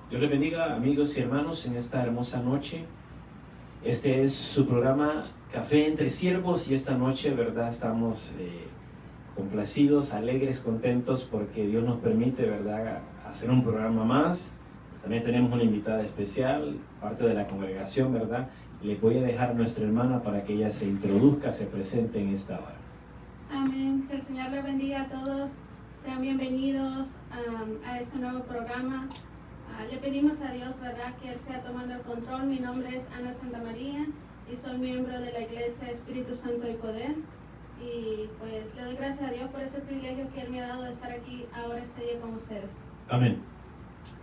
Dios les bendiga, amigos y hermanos, en esta hermosa noche. Este es su programa Café entre Siervos y esta noche, ¿verdad? Estamos complacidos, alegres, contentos porque Dios nos permite, ¿verdad?, hacer un programa más. También tenemos una invitada especial, parte de la congregación, ¿verdad? Le voy a dejar a nuestra hermana para que ella se introduzca, se presente en esta hora. Amén. Que el Señor les bendiga a todos. Sean bienvenidos a este nuevo programa. Le pedimos a Dios, ¿verdad?, que Él sea tomando el control. Mi nombre es Ana Santa María y soy miembro de la Iglesia Espíritu Santo y Poder. Y pues le doy gracias a Dios por ese privilegio que Él me ha dado de estar aquí ahora este día con ustedes. Amén.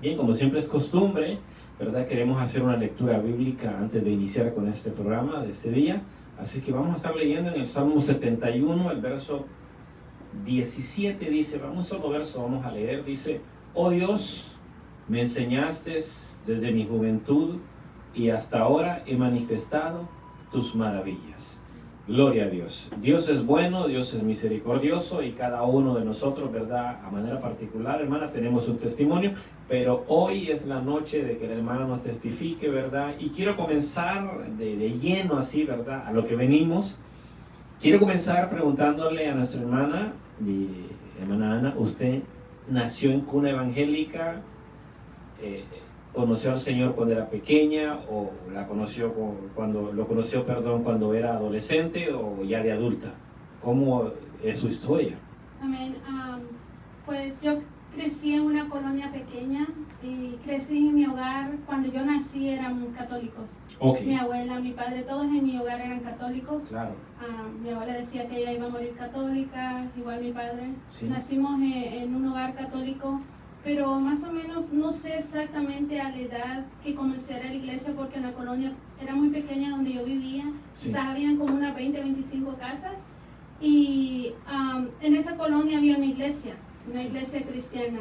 Bien, como siempre es costumbre, ¿verdad?, queremos hacer una lectura bíblica antes de iniciar con este programa de este día. Así que vamos a estar leyendo en el Salmo 71, el verso 17, dice, un solo verso vamos a leer, dice: Oh Dios, me enseñaste desde mi juventud y hasta ahora he manifestado tus maravillas. Gloria a Dios. Dios es bueno, Dios es misericordioso y cada uno de nosotros, ¿verdad?, a manera particular, hermana, tenemos un testimonio, pero hoy es la noche de que la hermana nos testifique, ¿verdad? Y quiero comenzar de lleno así, ¿verdad?, a lo que venimos. Quiero comenzar preguntándole a nuestra hermana, hermana Ana, ¿usted nació en cuna evangélica? ¿Conoció al Señor cuando era pequeña o la conoció cuando era adolescente o ya de adulta? ¿Cómo es su historia? Amén. Pues yo crecí en una colonia pequeña y crecí en mi hogar. Cuando yo nací eran católicos. Okay. Mi abuela, mi padre, todos en mi hogar eran católicos. Claro. Mi abuela decía que ella iba a morir católica, igual mi padre. Sí. Nacimos en un hogar católico, pero más o menos no sé exactamente a la edad que comencé a ir a la iglesia, porque en la colonia era muy pequeña donde yo vivía. Sí. Quizás habían como unas 20, 25 casas y en esa colonia había una iglesia cristiana.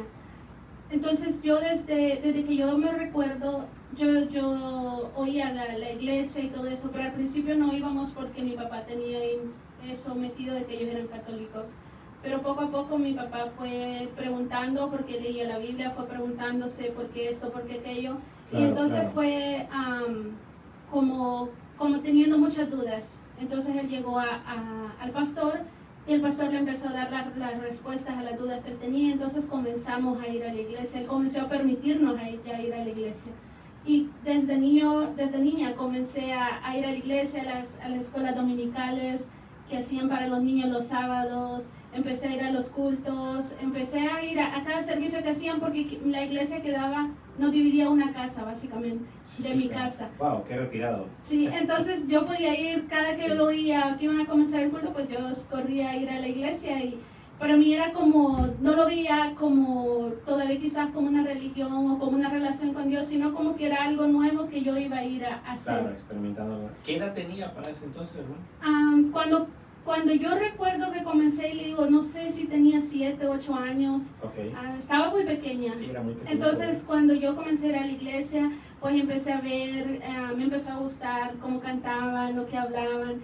Entonces yo desde que yo me recuerdo, yo oía la iglesia y todo eso, pero al principio no íbamos porque mi papá tenía eso metido de que ellos eran católicos. Pero poco a poco mi papá fue preguntando, porque leía la Biblia, fue preguntándose por qué esto, por qué aquello. Claro, y entonces fue como teniendo muchas dudas. Entonces él llegó al pastor y el pastor le empezó a dar las respuestas a las dudas que él tenía. Entonces comenzamos a ir a la iglesia. Él comenzó a permitirnos a ir a la iglesia. Y desde niña comencé a ir a la iglesia, a las escuelas dominicales que hacían para los niños los sábados. Empecé a ir a los cultos, empecé a ir a cada servicio que hacían, porque la iglesia nos dividía una casa básicamente, mi casa. Wow, qué retirado. Sí, entonces yo podía ir, cada que yo oía que iban a comenzar el culto, pues yo corría a ir a la iglesia, y para mí era como, no lo veía como todavía quizás como una religión o como una relación con Dios, sino como que era algo nuevo que yo iba a ir a hacer. Claro, experimentando. ¿Qué edad tenía para ese entonces, hermano? Cuando yo recuerdo que comencé, y le digo, no sé si tenía 7, 8 años, Okay. Estaba muy pequeña. Sí, era muy pequeña. Entonces, cuando yo comencé a ir a la iglesia, pues empecé a ver, me empezó a gustar cómo cantaban, lo que hablaban.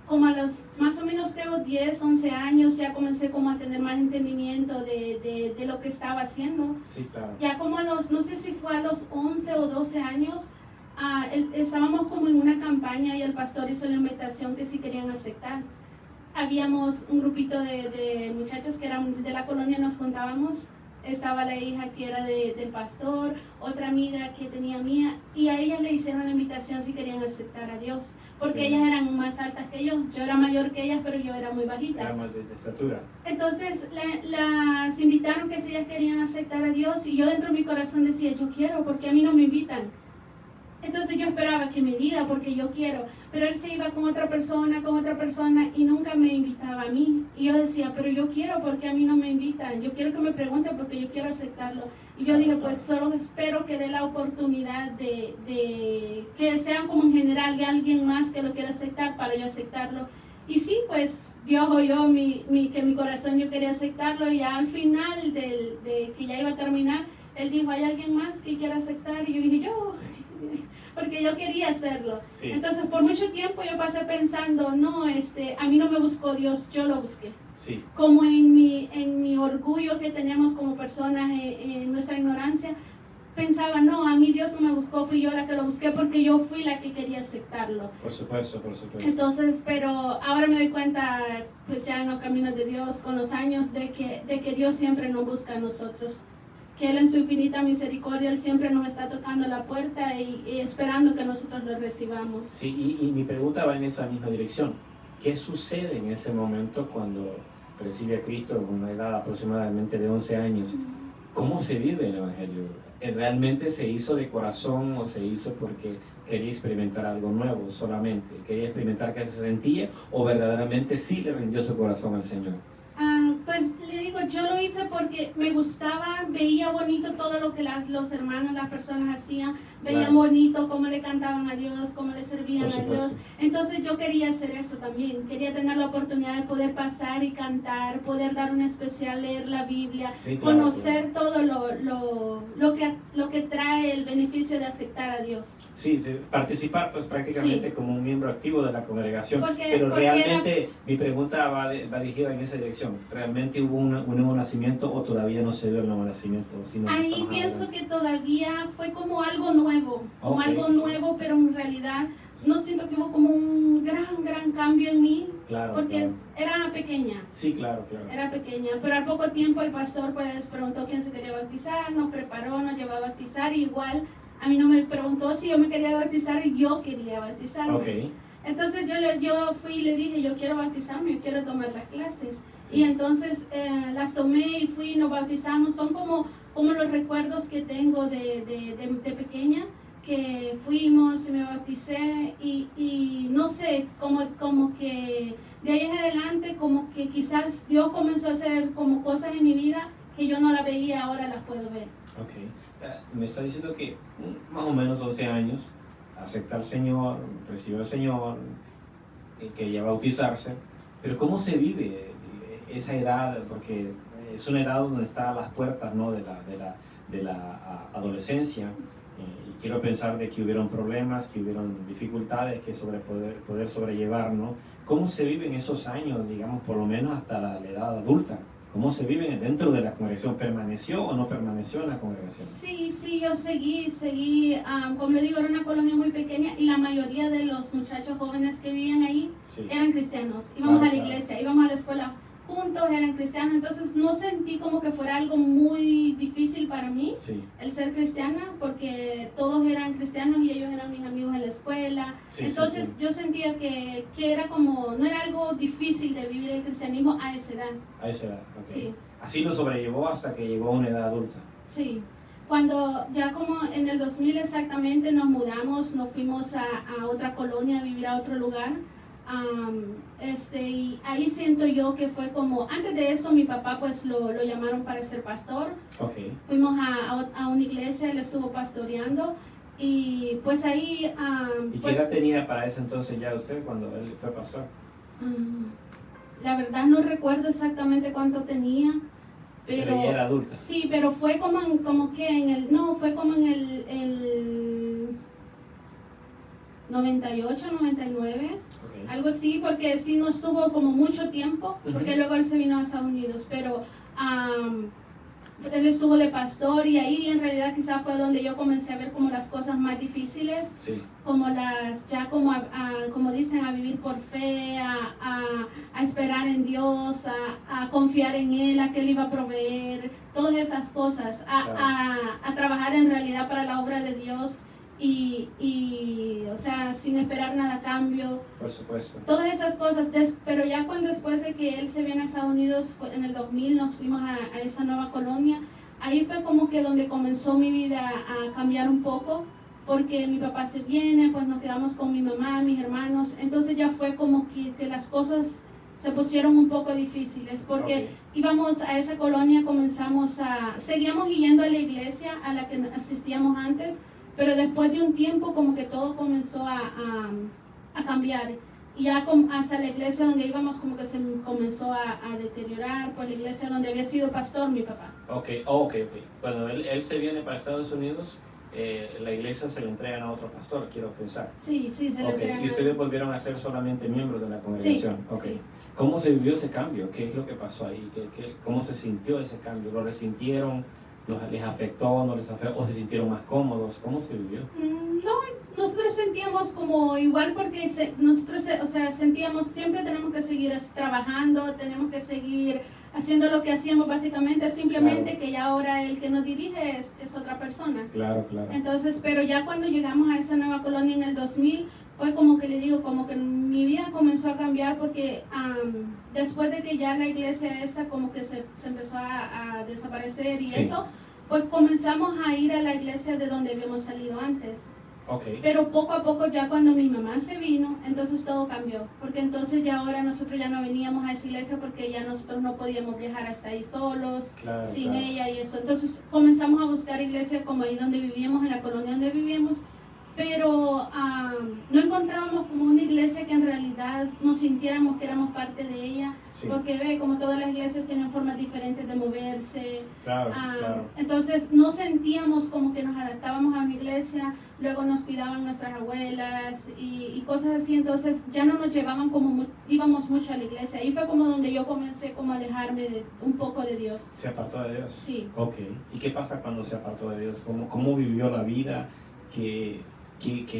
Como a los más o menos creo 10, 11 años ya comencé como a tener más entendimiento de lo que estaba haciendo. Sí, claro. Ya como no sé si fue a los 11 o 12 años, estábamos como en una campaña y el pastor hizo la invitación que si querían aceptar. Habíamos un grupito de muchachas que eran de la colonia, nos contábamos. Estaba la hija que era del pastor, otra amiga que tenía mía, y a ellas le hicieron la invitación si querían aceptar a Dios, porque sí, ellas eran más altas que yo. Yo era mayor que ellas, pero yo era muy bajita. Era más de estatura. Entonces las invitaron que si ellas querían aceptar a Dios, y yo dentro de mi corazón decía, yo quiero, porque a mí no me invitan. Entonces yo esperaba que me diga porque yo quiero, pero él se iba con otra persona y nunca me invitaba a mí. Y yo decía, pero yo quiero porque a mí no me invitan, yo quiero que me pregunten porque yo quiero aceptarlo. Y yo dije, pues solo espero que dé la oportunidad de que sean como en general de alguien más que lo quiera aceptar para yo aceptarlo. Y sí, pues Dios oyó que mi corazón yo quería aceptarlo, y ya al final de que ya iba a terminar, él dijo, ¿hay alguien más que quiera aceptar? Y yo dije, yo, porque yo quería hacerlo. Sí. Entonces por mucho tiempo yo pasé pensando, no, a mí no me buscó Dios, yo lo busqué. Sí. Como en mi orgullo que tenemos como personas, en nuestra ignorancia, pensaba, no, a mí Dios no me buscó, fui yo la que lo busqué porque yo fui la que quería aceptarlo. Por supuesto, por supuesto. Entonces, pero ahora me doy cuenta, pues ya en los caminos de Dios con los años, de que Dios siempre nos busca a nosotros. Que Él en su infinita misericordia, Él siempre nos está tocando la puerta y esperando que nosotros lo recibamos. Sí, y mi pregunta va en esa misma dirección. ¿Qué sucede en ese momento cuando recibe a Cristo con una edad aproximadamente de 11 años? ¿Cómo se vive el Evangelio? ¿Realmente se hizo de corazón o se hizo porque quería experimentar algo nuevo solamente? ¿Quería experimentar qué se sentía o verdaderamente sí le rindió su corazón al Señor? Pues le digo, yo lo hice porque me gustaba, veía bonito todo lo que los hermanos, las personas hacían, veía Claro. bonito cómo le cantaban a Dios, cómo le servían Por a Dios. supuesto. Entonces yo quería hacer eso también, quería tener la oportunidad de poder pasar y cantar, poder dar un especial, leer la Biblia, Sí, claro, conocer todo lo que trae el beneficio de aceptar a Dios. Sí, participar pues prácticamente Sí. como un miembro activo de la congregación. Porque realmente mi pregunta va dirigida en esa dirección. ¿Realmente hubo un nuevo nacimiento o todavía no se dio el nuevo nacimiento? Ahí pienso que todavía fue como algo nuevo, como Ok. algo nuevo, pero en realidad no siento que hubo como un gran cambio en mí, Claro, porque claro. era pequeña. Sí, claro, claro. Era pequeña, pero al poco tiempo el pastor pues preguntó quién se quería bautizar, nos preparó, nos llevó a bautizar, y igual a mí no me preguntó si yo me quería bautizar y yo quería bautizarme. Ok. Entonces yo fui y le dije, yo quiero bautizarme, yo quiero tomar las clases. Sí. Y entonces las tomé y fui y nos bautizamos. Son como los recuerdos que tengo de pequeña, que fuimos y me bauticé y no sé, como que de ahí en adelante como que quizás Dios comenzó a hacer como cosas en mi vida que yo no la veía, ahora las puedo ver. Ok. Me está diciendo que más o menos 11 años, acepta al Señor, recibe al Señor, quería bautizarse, pero ¿cómo se vive esa edad? Porque es una edad donde está a las puertas, ¿no?, de la adolescencia, y quiero pensar de que hubieron problemas, que hubieron dificultades que poder sobrellevar, ¿no? ¿Cómo se viven esos años, digamos, por lo menos hasta la edad adulta? ¿Cómo se vive dentro de la congregación? ¿Permaneció o no permaneció en la congregación? Sí, yo seguí, como le digo, era una colonia muy pequeña y la mayoría de los muchachos jóvenes que vivían ahí Sí. eran cristianos. Íbamos Claro, a la iglesia, íbamos a la escuela juntos, eran cristianos, entonces no sentí como que fuera algo muy difícil para mí Sí. el ser cristiana, porque todos eran cristianos y ellos eran mis amigos en la escuela. Sí, Entonces sí, sí. yo sentía que era como, no era algo difícil de vivir el cristianismo a esa edad. A esa edad, ok. Sí. Así lo sobrellevó hasta que llegó a una edad adulta. Sí, cuando ya como en el 2000 exactamente nos mudamos, nos fuimos a otra colonia, a vivir a otro lugar. Y ahí siento yo que fue como, antes de eso mi papá pues lo llamaron para ser pastor. Ok. Fuimos a una iglesia, él estuvo pastoreando y pues ahí... ¿Y pues, qué edad tenía para ese entonces ya usted cuando él fue pastor? la verdad no recuerdo exactamente cuánto tenía. Pero ya era adulta. Sí, pero fue como fue como en el 98, 99, Ok. algo así, porque sí no estuvo como mucho tiempo, porque Ujú. luego él se vino a Estados Unidos, pero él estuvo de pastor y ahí en realidad quizá fue donde yo comencé a ver como las cosas más difíciles, Sí. como como dicen, a vivir por fe, a esperar en Dios, a confiar en Él, a que Él iba a proveer, todas esas cosas, a trabajar en realidad para la obra de Dios y o sea, sin esperar nada a cambio. Por supuesto. Todas esas cosas, pero ya cuando después de que él se viene a Estados Unidos, en el 2000 nos fuimos a esa nueva colonia, ahí fue como que donde comenzó mi vida a cambiar un poco, porque mi papá se viene, pues nos quedamos con mi mamá, mis hermanos, entonces ya fue como que las cosas se pusieron un poco difíciles, porque íbamos a esa colonia, seguíamos yendo a la iglesia a la que asistíamos antes, pero después de un tiempo como que todo comenzó a cambiar, y ya hasta la iglesia donde íbamos como que se comenzó a deteriorar, por la iglesia donde había sido pastor mi papá. Ok. Cuando él se viene para Estados Unidos, la iglesia se le entregan a otro pastor, quiero pensar. Sí, se le entregan. Y ustedes volvieron a ser solamente miembros de la congregación. Sí, sí. ¿Cómo se vivió ese cambio? ¿Qué es lo que pasó ahí? ¿Cómo se sintió ese cambio? ¿Lo resintieron? ¿Les afectó, no les afectó, o se sintieron más cómodos? ¿Cómo se vivió? No, nosotros sentíamos como igual porque nosotros, o sea, sentíamos siempre tenemos que seguir trabajando, tenemos que seguir haciendo lo que hacíamos básicamente, simplemente Claro. que ya ahora el que nos dirige es otra persona. Claro, claro. Entonces, pero ya cuando llegamos a esa nueva colonia en el 2000, fue como que le digo, como que mi vida comenzó a cambiar porque después de que ya la iglesia esa como que se empezó a desaparecer y Sí. eso, pues comenzamos a ir a la iglesia de donde habíamos salido antes. Okay. Pero poco a poco ya cuando mi mamá se vino, entonces todo cambió, porque entonces ya ahora nosotros ya no veníamos a esa iglesia porque ya nosotros no podíamos viajar hasta ahí solos, Claro, sin claro. ella y eso. Entonces comenzamos a buscar iglesias como ahí donde vivíamos, en la colonia donde vivíamos, pero no encontrábamos como una iglesia que en realidad nos sintiéramos que éramos parte de ella, Sí. porque ve, como todas las iglesias tienen formas diferentes de moverse. Claro, claro. Entonces no sentíamos como que nos adaptábamos a una iglesia, luego nos cuidaban nuestras abuelas y cosas así, entonces ya no nos llevaban como, íbamos mucho a la iglesia. Ahí fue como donde yo comencé como a alejarme un poco de Dios. ¿Se apartó de Dios? Sí. Ok. ¿Y qué pasa cuando se apartó de Dios? ¿Cómo vivió la vida? ¿Qué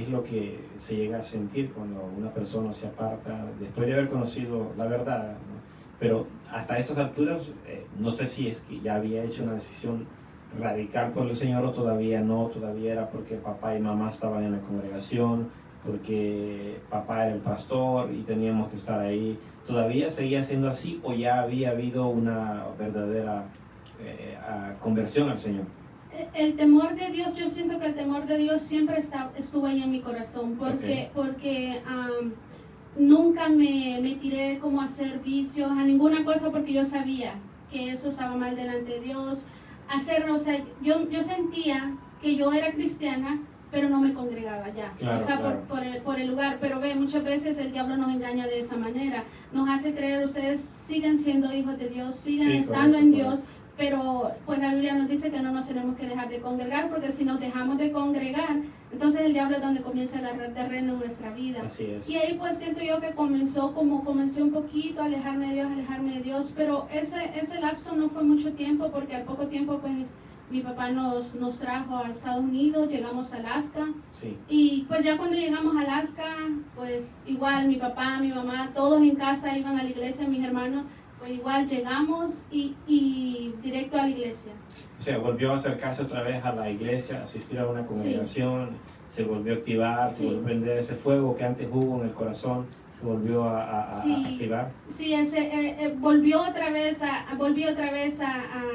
es lo que se llega a sentir cuando una persona se aparta después de haber conocido la verdad, ¿no? Pero hasta esas alturas, no sé si es que ya había hecho una decisión radical por el Señor o todavía no, todavía era porque papá y mamá estaban en la congregación, porque papá era el pastor y teníamos que estar ahí. ¿Todavía seguía siendo así o ya había habido una verdadera conversión al Señor? El temor de Dios, yo siento que el temor de Dios siempre estuvo ahí en mi corazón, porque nunca me tiré como a hacer vicios, a ninguna cosa, porque yo sabía que eso estaba mal delante de Dios. O sea, yo sentía que yo era cristiana, pero no me congregaba ya, Claro, o sea, claro. por el lugar. Pero ve, muchas veces el diablo nos engaña de esa manera, nos hace creer ustedes siguen siendo hijos de Dios, siguen Sí, estando correcto, en correcto. Dios. Pero pues la Biblia nos dice que no nos tenemos que dejar de congregar, porque si nos dejamos de congregar, entonces el diablo es donde comienza a agarrar terreno en nuestra vida. Así es. Y ahí pues siento yo que comencé un poquito a alejarme de Dios, pero ese lapso no fue mucho tiempo, porque al poco tiempo pues mi papá nos trajo a Estados Unidos, llegamos a Alaska. Sí. Y pues ya cuando llegamos a Alaska, pues igual mi papá, mi mamá, todos en casa iban a la iglesia, mis hermanos. Pues igual llegamos y directo a la iglesia. O sea, volvió a acercarse otra vez a la iglesia, asistir a una congregación, se volvió a activar, se volvió a prender ese fuego que antes hubo en el corazón, se volvió a activar. Sí, volvió otra vez a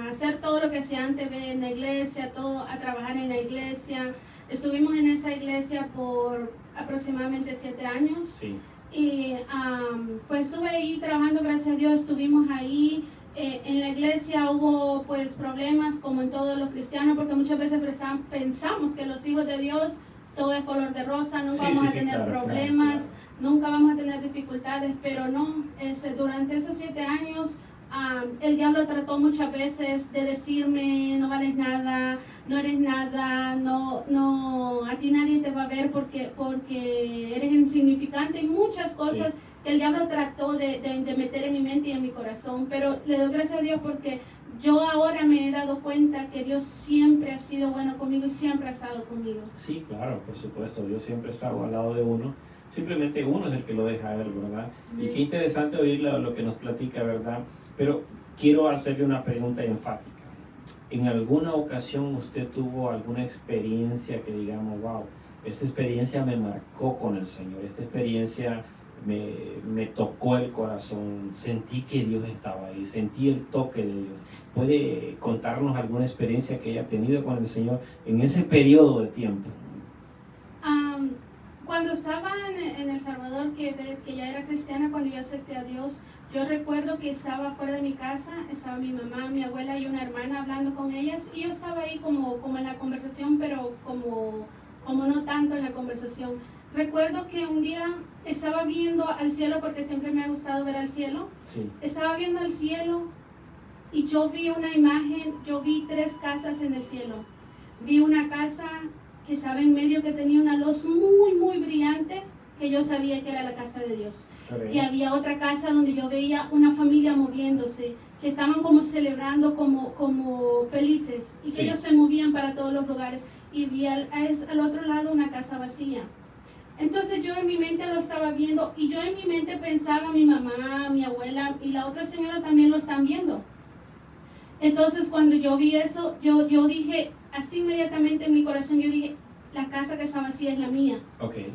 hacer todo lo que se antes ve en la iglesia, todo a trabajar en la iglesia. Estuvimos en esa iglesia por aproximadamente 7 años. Sí. Y pues estuve ahí trabajando, gracias a Dios, estuvimos ahí. En la iglesia hubo pues problemas como en todos los cristianos, porque muchas veces pensamos que los hijos de Dios todo es color de rosa, nunca vamos a tener problemas, claro. Nunca vamos a tener dificultades, pero no, durante esos 7 años el diablo trató muchas veces de decirme no vales nada, no eres nada, no, a ti nadie te va a ver porque eres insignificante y muchas cosas que el diablo trató de meter en mi mente y en mi corazón, pero le doy gracias a Dios porque yo ahora me he dado cuenta que Dios siempre ha sido bueno conmigo y siempre ha estado conmigo. Sí, claro, por supuesto, Dios siempre está al lado de uno, simplemente uno es el que lo deja a él, ¿verdad? Y qué interesante oír lo que nos platica, ¿verdad? Pero quiero hacerle una pregunta enfática. ¿En alguna ocasión usted tuvo alguna experiencia que digamos, wow, esta experiencia me marcó con el Señor, esta experiencia me tocó el corazón, sentí que Dios estaba ahí, sentí el toque de Dios? ¿Puede contarnos alguna experiencia que haya tenido con el Señor en ese periodo de tiempo? Cuando estaba en El Salvador, que ya era cristiana, cuando yo acepté a Dios, yo recuerdo que estaba fuera de mi casa, estaba mi mamá, mi abuela y una hermana hablando con ellas, y yo estaba ahí como en la conversación, pero como no tanto en la conversación. Recuerdo que un día estaba viendo al cielo, porque siempre me ha gustado ver al cielo. Sí. Estaba viendo al cielo y yo vi una imagen, yo vi 3 casas en el cielo. Vi una casa que estaba en medio, que tenía una luz muy, muy brillante, que yo sabía que era la casa de Dios. Okay. Y había otra casa donde yo veía una familia moviéndose, que estaban como celebrando, como felices, y que Sí. ellos se movían para todos los lugares. Y vi al otro lado una casa vacía. Entonces yo en mi mente lo estaba viendo, y yo en mi mente pensaba, mi mamá, mi abuela y la otra señora también lo están viendo. Entonces cuando yo vi eso, yo dije, así inmediatamente en mi corazón, yo dije, la casa que está vacía es la mía. Okay.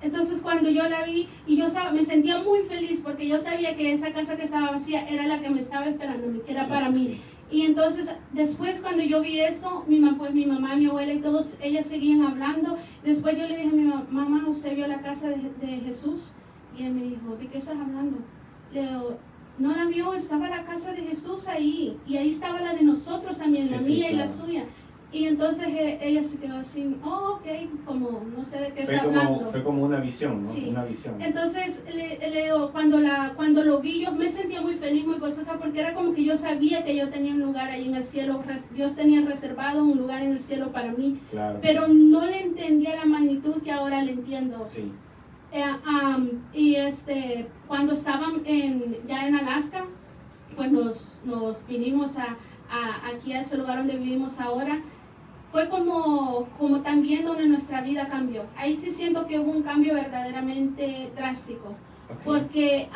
Entonces cuando yo la vi, y me sentía muy feliz porque yo sabía que esa casa que estaba vacía era la que me estaba esperando, que era para mí. Sí. Y entonces después cuando yo vi eso, mi mamá, mi abuela y todos, ellas seguían hablando. Después yo le dije a mi mamá, ¿usted vio la casa de Jesús? Y ella me dijo, ¿de qué estás hablando? Le digo, no la vio, estaba la casa de Jesús ahí, y ahí estaba la de nosotros también, la mía y la suya. Y entonces ella se quedó así, oh, ok, como no sé de qué está hablando. Fue como una visión, ¿no? Sí. Una visión. Entonces, cuando lo vi, yo me sentía muy feliz, muy gozosa, porque era como que yo sabía que yo tenía un lugar ahí en el cielo. Dios tenía reservado un lugar en el cielo para mí. Claro. Pero no le entendía la magnitud que ahora le entiendo. Sí. Y cuando estaban ya en Alaska, pues nos vinimos aquí a ese lugar donde vivimos ahora. Fue como también donde nuestra vida cambió. Ahí sí siento que hubo un cambio verdaderamente drástico. Okay. Porque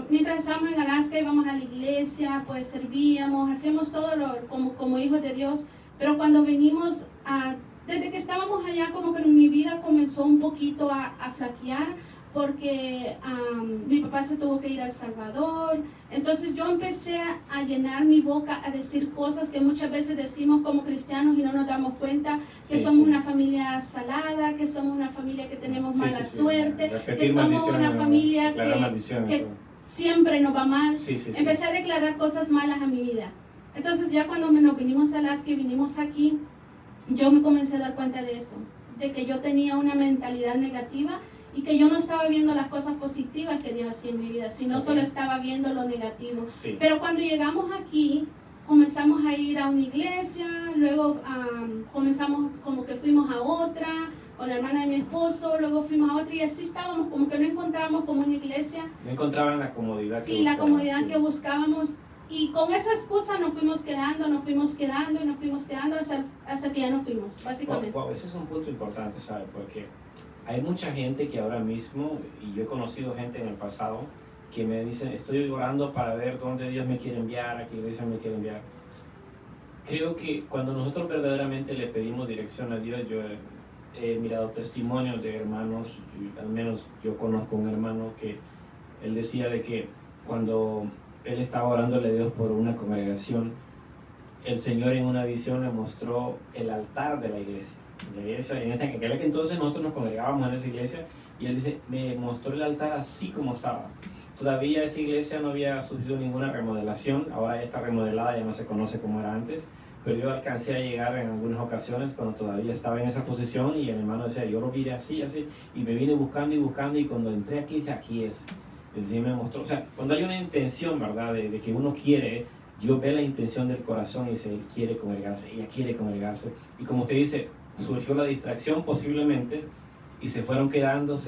mientras estábamos en Alaska íbamos a la iglesia, pues servíamos, hacíamos todo como hijos de Dios. Pero cuando venimos, desde que estábamos allá, como que mi vida comenzó un poquito a flaquear, porque mi papá se tuvo que ir a El Salvador. Entonces yo empecé a llenar mi boca, a decir cosas que muchas veces decimos como cristianos y no nos damos cuenta, que somos una familia salada, que somos una familia que tenemos mala suerte, que somos una familia que siempre nos va mal. Empecé a declarar cosas malas a mi vida. Entonces ya cuando nos vinimos a Alaska y vinimos aquí, yo me comencé a dar cuenta de eso, de que yo tenía una mentalidad negativa y que yo no estaba viendo las cosas positivas que Dios hacía en mi vida, sino solo estaba viendo lo negativo. Sí. Pero cuando llegamos aquí, comenzamos a ir a una iglesia, luego comenzamos como que fuimos a otra, con la hermana de mi esposo, luego fuimos a otra, y así estábamos, como que no encontrábamos como una iglesia. No encontraban la comodidad que buscaban. Sí, la comodidad que buscábamos. Y con esa excusa nos fuimos quedando hasta que ya nos fuimos, básicamente. Wow, ese es un punto importante, ¿sabes? Porque hay mucha gente que ahora mismo, y yo he conocido gente en el pasado, que me dicen, estoy orando para ver dónde Dios me quiere enviar, a qué iglesia me quiere enviar. Creo que cuando nosotros verdaderamente le pedimos dirección a Dios, yo he mirado testimonios de hermanos, al menos yo conozco un hermano que él decía de que cuando él estaba orándole a Dios por una congregación, el Señor en una visión le mostró el altar de la iglesia. La iglesia en aquel entonces nosotros nos congregábamos en esa iglesia, y él dice, me mostró el altar así como estaba. Todavía esa iglesia no había sufrido ninguna remodelación, ahora ya está remodelada, ya no se conoce como era antes, pero yo alcancé a llegar en algunas ocasiones cuando todavía estaba en esa posición, y el hermano decía, yo lo vi así, y me vine buscando, y cuando entré aquí, dije, aquí es. Y me mostró, o sea, cuando hay una intención, ¿verdad?, de que uno quiere, Dios ve la intención del corazón y dice, él quiere congregarse, ella quiere congregarse, y como usted dice, surgió la distracción posiblemente, y se fueron quedando,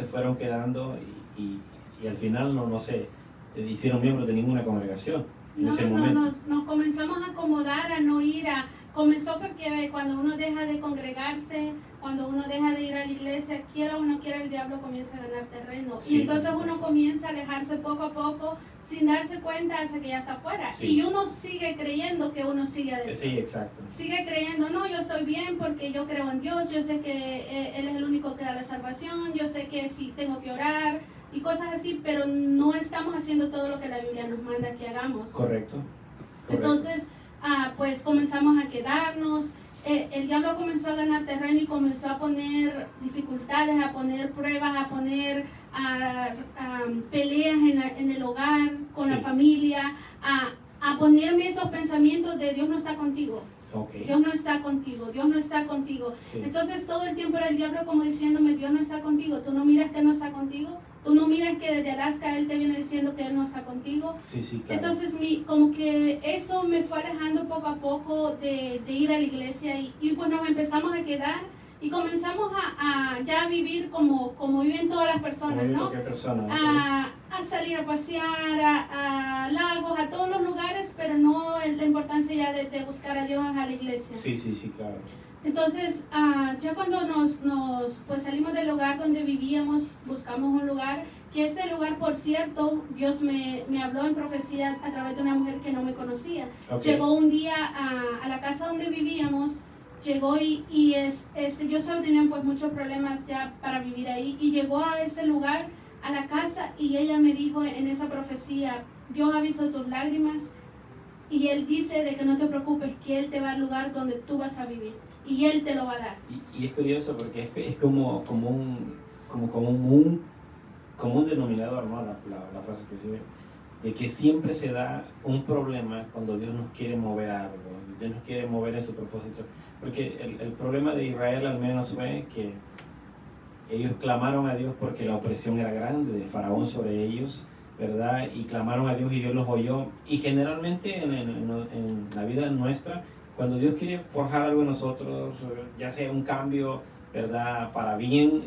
y al final no se hicieron miembros de ninguna congregación en ese momento. Nos comenzamos a acomodar, a no ir comenzó porque cuando uno deja de congregarse, cuando uno deja de ir a la iglesia, quiera o no quiera, el diablo comienza a ganar terreno. Sí, y entonces uno comienza a alejarse poco a poco sin darse cuenta hasta que ya está afuera. Sí. Y uno sigue creyendo que uno sigue adentro. Sí, exacto. Sigue creyendo, no, yo estoy bien porque yo creo en Dios, yo sé que Él es el único que da la salvación, yo sé que sí tengo que orar y cosas así, pero no estamos haciendo todo lo que la Biblia nos manda que hagamos. Correcto. Entonces, pues comenzamos a quedarnos, el diablo comenzó a ganar terreno y comenzó a poner dificultades, a poner pruebas, a poner peleas en el hogar, con la familia, a ponerme esos pensamientos de Dios no está contigo. Okay. Dios no está contigo, Dios no está contigo. Sí. Entonces todo el tiempo era el diablo como diciéndome, Dios no está contigo, tú no miras que Él no está contigo, tú no miras que desde Alaska Él te viene diciendo que Él no está contigo. Sí, sí, claro. Entonces como que eso me fue alejando poco a poco de ir a la iglesia y pues nos empezamos a quedar y comenzamos a ya vivir como viven todas las personas, ¿no? A salir a pasear, a lagos, a todos los lugares, pero no la importancia ya de buscar a Dios a la iglesia. Sí, claro. Entonces, ya cuando pues salimos del lugar donde vivíamos, buscamos un lugar, que ese lugar, por cierto, Dios me habló en profecía a través de una mujer que no me conocía. Okay. Llegó un día a la casa donde vivíamos, llegó y yo solo tenía pues muchos problemas ya para vivir ahí, y llegó a ese lugar, a la casa, y ella me dijo en esa profecía: Dios ha visto tus lágrimas y Él dice de que no te preocupes, que Él te va al lugar donde tú vas a vivir y Él te lo va a dar. Y es curioso porque es como un denominador, ¿no? La frase que sigue, de que siempre se da un problema cuando Dios nos quiere mover a algo, Dios nos quiere mover en su propósito. Porque el problema de Israel al menos fue que ellos clamaron a Dios porque la opresión era grande de Faraón sobre ellos, ¿verdad? Y clamaron a Dios y Dios los oyó. Y generalmente en la vida nuestra, cuando Dios quiere forjar algo en nosotros, ya sea un cambio, ¿verdad?, para bien,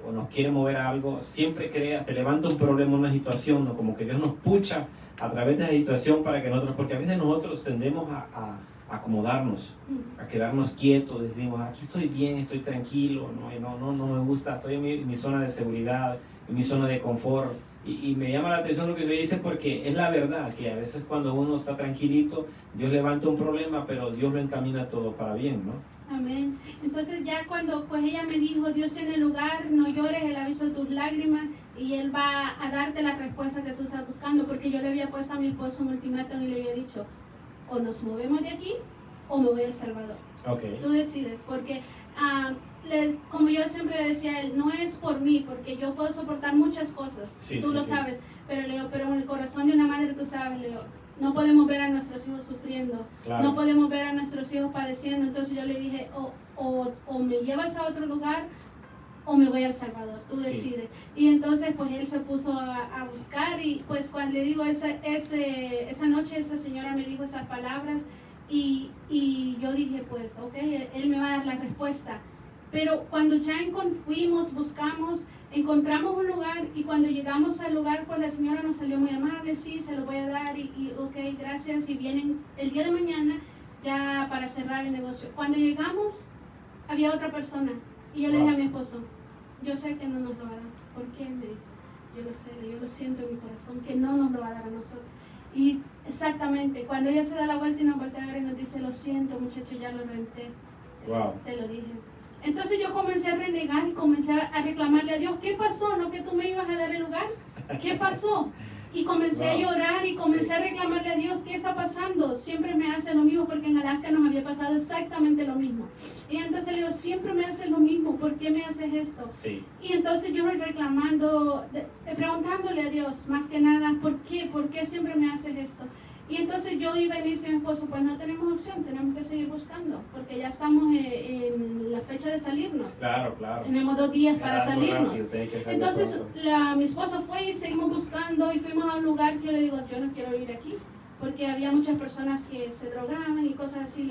o nos quiere mover a algo, siempre te levanta un problema, una situación, ¿no? Como que Dios nos pucha a través de esa situación para que nosotros, porque a veces nosotros tendemos a acomodarnos, a quedarnos quietos, decimos: aquí estoy bien, estoy tranquilo, no me gusta, estoy en mi zona de seguridad, en mi zona de confort. Y me llama la atención lo que se dice, porque es la verdad, que a veces cuando uno está tranquilito, Dios levanta un problema, pero Dios lo encamina todo para bien, ¿no? Amén. Entonces ya cuando pues ella me dijo: Dios en el lugar, no llores, Él ha visto tus lágrimas y Él va a darte la respuesta que tú estás buscando, porque yo le había puesto a mi esposo un ultimátum y le había dicho: o nos movemos de aquí o me voy a El Salvador. Okay. Tú decides, porque como yo siempre le decía a él, no es por mí, porque yo puedo soportar muchas cosas, tú lo sabes, pero en el corazón de una madre, tú sabes, Leo, no podemos ver a nuestros hijos sufriendo, claro. No podemos ver a nuestros hijos padeciendo. Entonces yo le dije: o me llevas a otro lugar o me voy a El Salvador, tú decides. Y entonces pues él se puso a buscar, y pues cuando le digo esa noche esa señora me dijo esas palabras, y yo dije: pues ok, él me va a dar la respuesta. Pero cuando ya fuimos, buscamos, encontramos un lugar, y cuando llegamos al lugar, pues la señora nos salió muy amable: sí, se lo voy a dar, y ok, gracias, y vienen el día de mañana ya para cerrar el negocio. Cuando llegamos, había otra persona, y yo le dije a mi esposo: yo sé que no nos lo va a dar. ¿Por qué? Me dice: yo lo sé, yo lo siento en mi corazón, que no nos lo va a dar a nosotros. Y exactamente, cuando ella se da la vuelta y nos voltea a ver y nos dice: lo siento, muchacho, ya lo renté. Wow. Te lo dije. Entonces yo comencé a renegar y comencé a reclamarle a Dios: ¿qué pasó? ¿No que tú me ibas a dar el lugar? ¿Qué pasó? Y comencé a llorar y comencé a reclamarle a Dios: ¿qué está pasando? Siempre me hace lo mismo, porque en Alaska nos había pasado exactamente lo mismo. Y entonces le digo: siempre me hace lo mismo, ¿por qué me haces esto? Sí. Y entonces yo reclamando, preguntándole a Dios, más que nada: ¿por qué? ¿Por qué siempre me haces esto? Y entonces yo iba y me dice mi esposo: pues no tenemos opción, tenemos que seguir buscando, porque ya estamos en la fecha de salirnos. Claro. Tenemos 2 días para salirnos. Entonces mi esposo fue y seguimos buscando, y fuimos a un lugar que yo le digo: yo no quiero vivir aquí, porque había muchas personas que se drogaban y cosas así.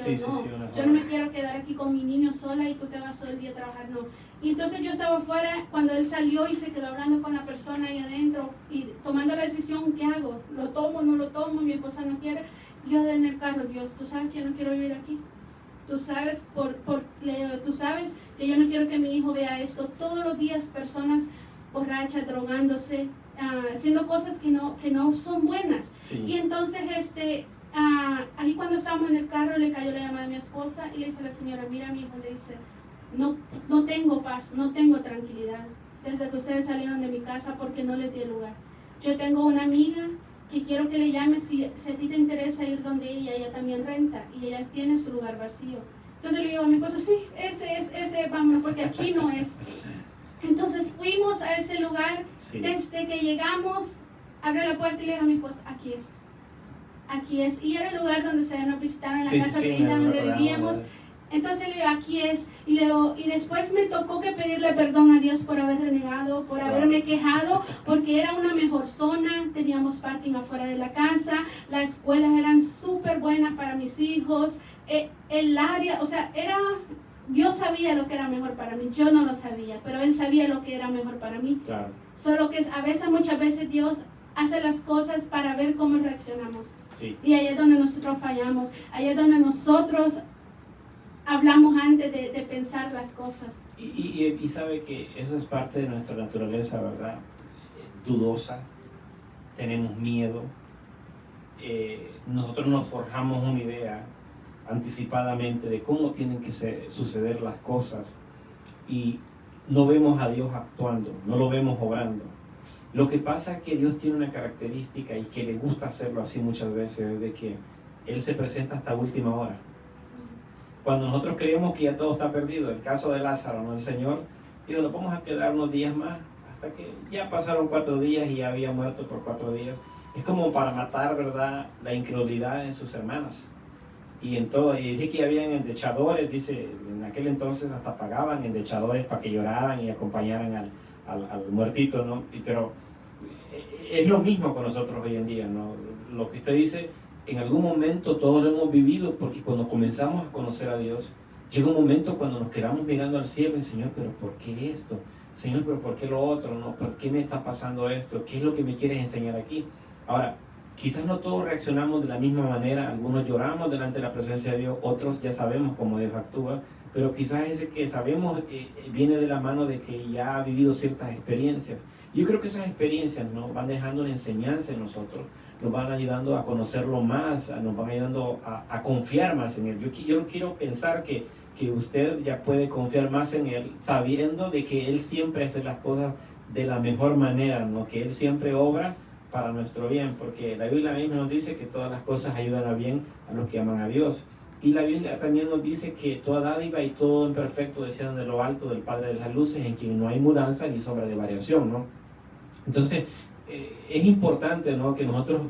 Yo no me quiero quedar aquí con mi niño sola y tú te vas todo el día a trabajar, no. Y entonces yo estaba afuera cuando él salió y se quedó hablando con la persona ahí adentro y tomando la decisión: ¿qué hago? ¿Lo tomo, no lo tomo? Mi esposa no quiere. Yo en el carro: Dios, tú sabes que yo no quiero vivir aquí. Tú sabes, tú sabes que yo no quiero que mi hijo vea esto. Todos los días personas borrachas, drogándose, haciendo cosas que no son buenas. Sí. Y entonces ahí cuando estábamos en el carro, le cayó la llamada a mi esposa y le dice a la señora: mira, mi hijo, le dice, no tengo paz, no tengo tranquilidad desde que ustedes salieron de mi casa, porque no les di el lugar. Yo tengo una amiga que quiero que le llames si a ti te interesa ir donde ella también renta y ella tiene su lugar vacío. Entonces le digo a mi esposo: sí, ese, vámonos, porque aquí no es. Entonces fuimos a ese lugar. Sí. Desde que llegamos, abrió la puerta y le dijo a mi esposo: aquí es. Y era el lugar donde se nos visitaron, en la casa donde vivíamos. Entonces le digo: aquí es. Y después me tocó que pedirle perdón a Dios por haber renegado, por haberme quejado, porque era una mejor zona, teníamos parking afuera de la casa, las escuelas eran súper buenas para mis hijos, el área, o sea, era Dios sabía lo que era mejor para mí, yo no lo sabía, pero Él sabía lo que era mejor para mí. Claro. Solo que muchas veces Dios hace las cosas para ver cómo reaccionamos. Sí. Y ahí es donde nosotros fallamos, ahí es donde nosotros hablamos antes de pensar las cosas. Y sabe que eso es parte de nuestra naturaleza, ¿verdad? Dudosa, tenemos miedo, nosotros nos forjamos una idea anticipadamente de cómo tienen que suceder las cosas y no vemos a Dios actuando, no lo vemos obrando. Lo que pasa es que Dios tiene una característica y que le gusta hacerlo así muchas veces, es de que Él se presenta hasta última hora. Cuando nosotros creemos que ya todo está perdido, el caso de Lázaro, ¿no? El Señor dijo, nos vamos a quedar unos días más, hasta que ya pasaron 4 días y ya había muerto por 4 días. Es como para matar, ¿verdad?, la incredulidad en sus hermanas. Y dice que habían endechadores, dice, en aquel entonces hasta pagaban endechadores para que lloraran y acompañaran al muertito, ¿no? Pero es lo mismo con nosotros hoy en día, ¿no? Lo que usted dice, en algún momento todos lo hemos vivido, porque cuando comenzamos a conocer a Dios, llega un momento cuando nos quedamos mirando al cielo y Señor, pero ¿por qué esto? Señor, pero ¿por qué lo otro? ¿No? ¿Por qué me está pasando esto? ¿Qué es lo que me quieres enseñar aquí? Ahora, quizás no todos reaccionamos de la misma manera, algunos lloramos delante de la presencia de Dios, otros ya sabemos cómo Dios actúa, pero quizás ese que sabemos viene de la mano de que ya ha vivido ciertas experiencias. Yo creo que esas experiencias, ¿no?, van dejando una enseñanza en nosotros, nos van ayudando a conocerlo más, nos van ayudando a confiar más en Él. Yo quiero pensar que usted ya puede confiar más en Él, sabiendo de que Él siempre hace las cosas de la mejor manera, ¿no?, que Él siempre obra para nuestro bien, porque la Biblia misma nos dice que todas las cosas ayudan a bien a los que aman a Dios. Y la Biblia también nos dice que toda dádiva y todo imperfecto descienden de lo alto del Padre de las luces, en quien no hay mudanza ni sombra de variación, ¿no? Entonces, es importante, ¿no?, que nosotros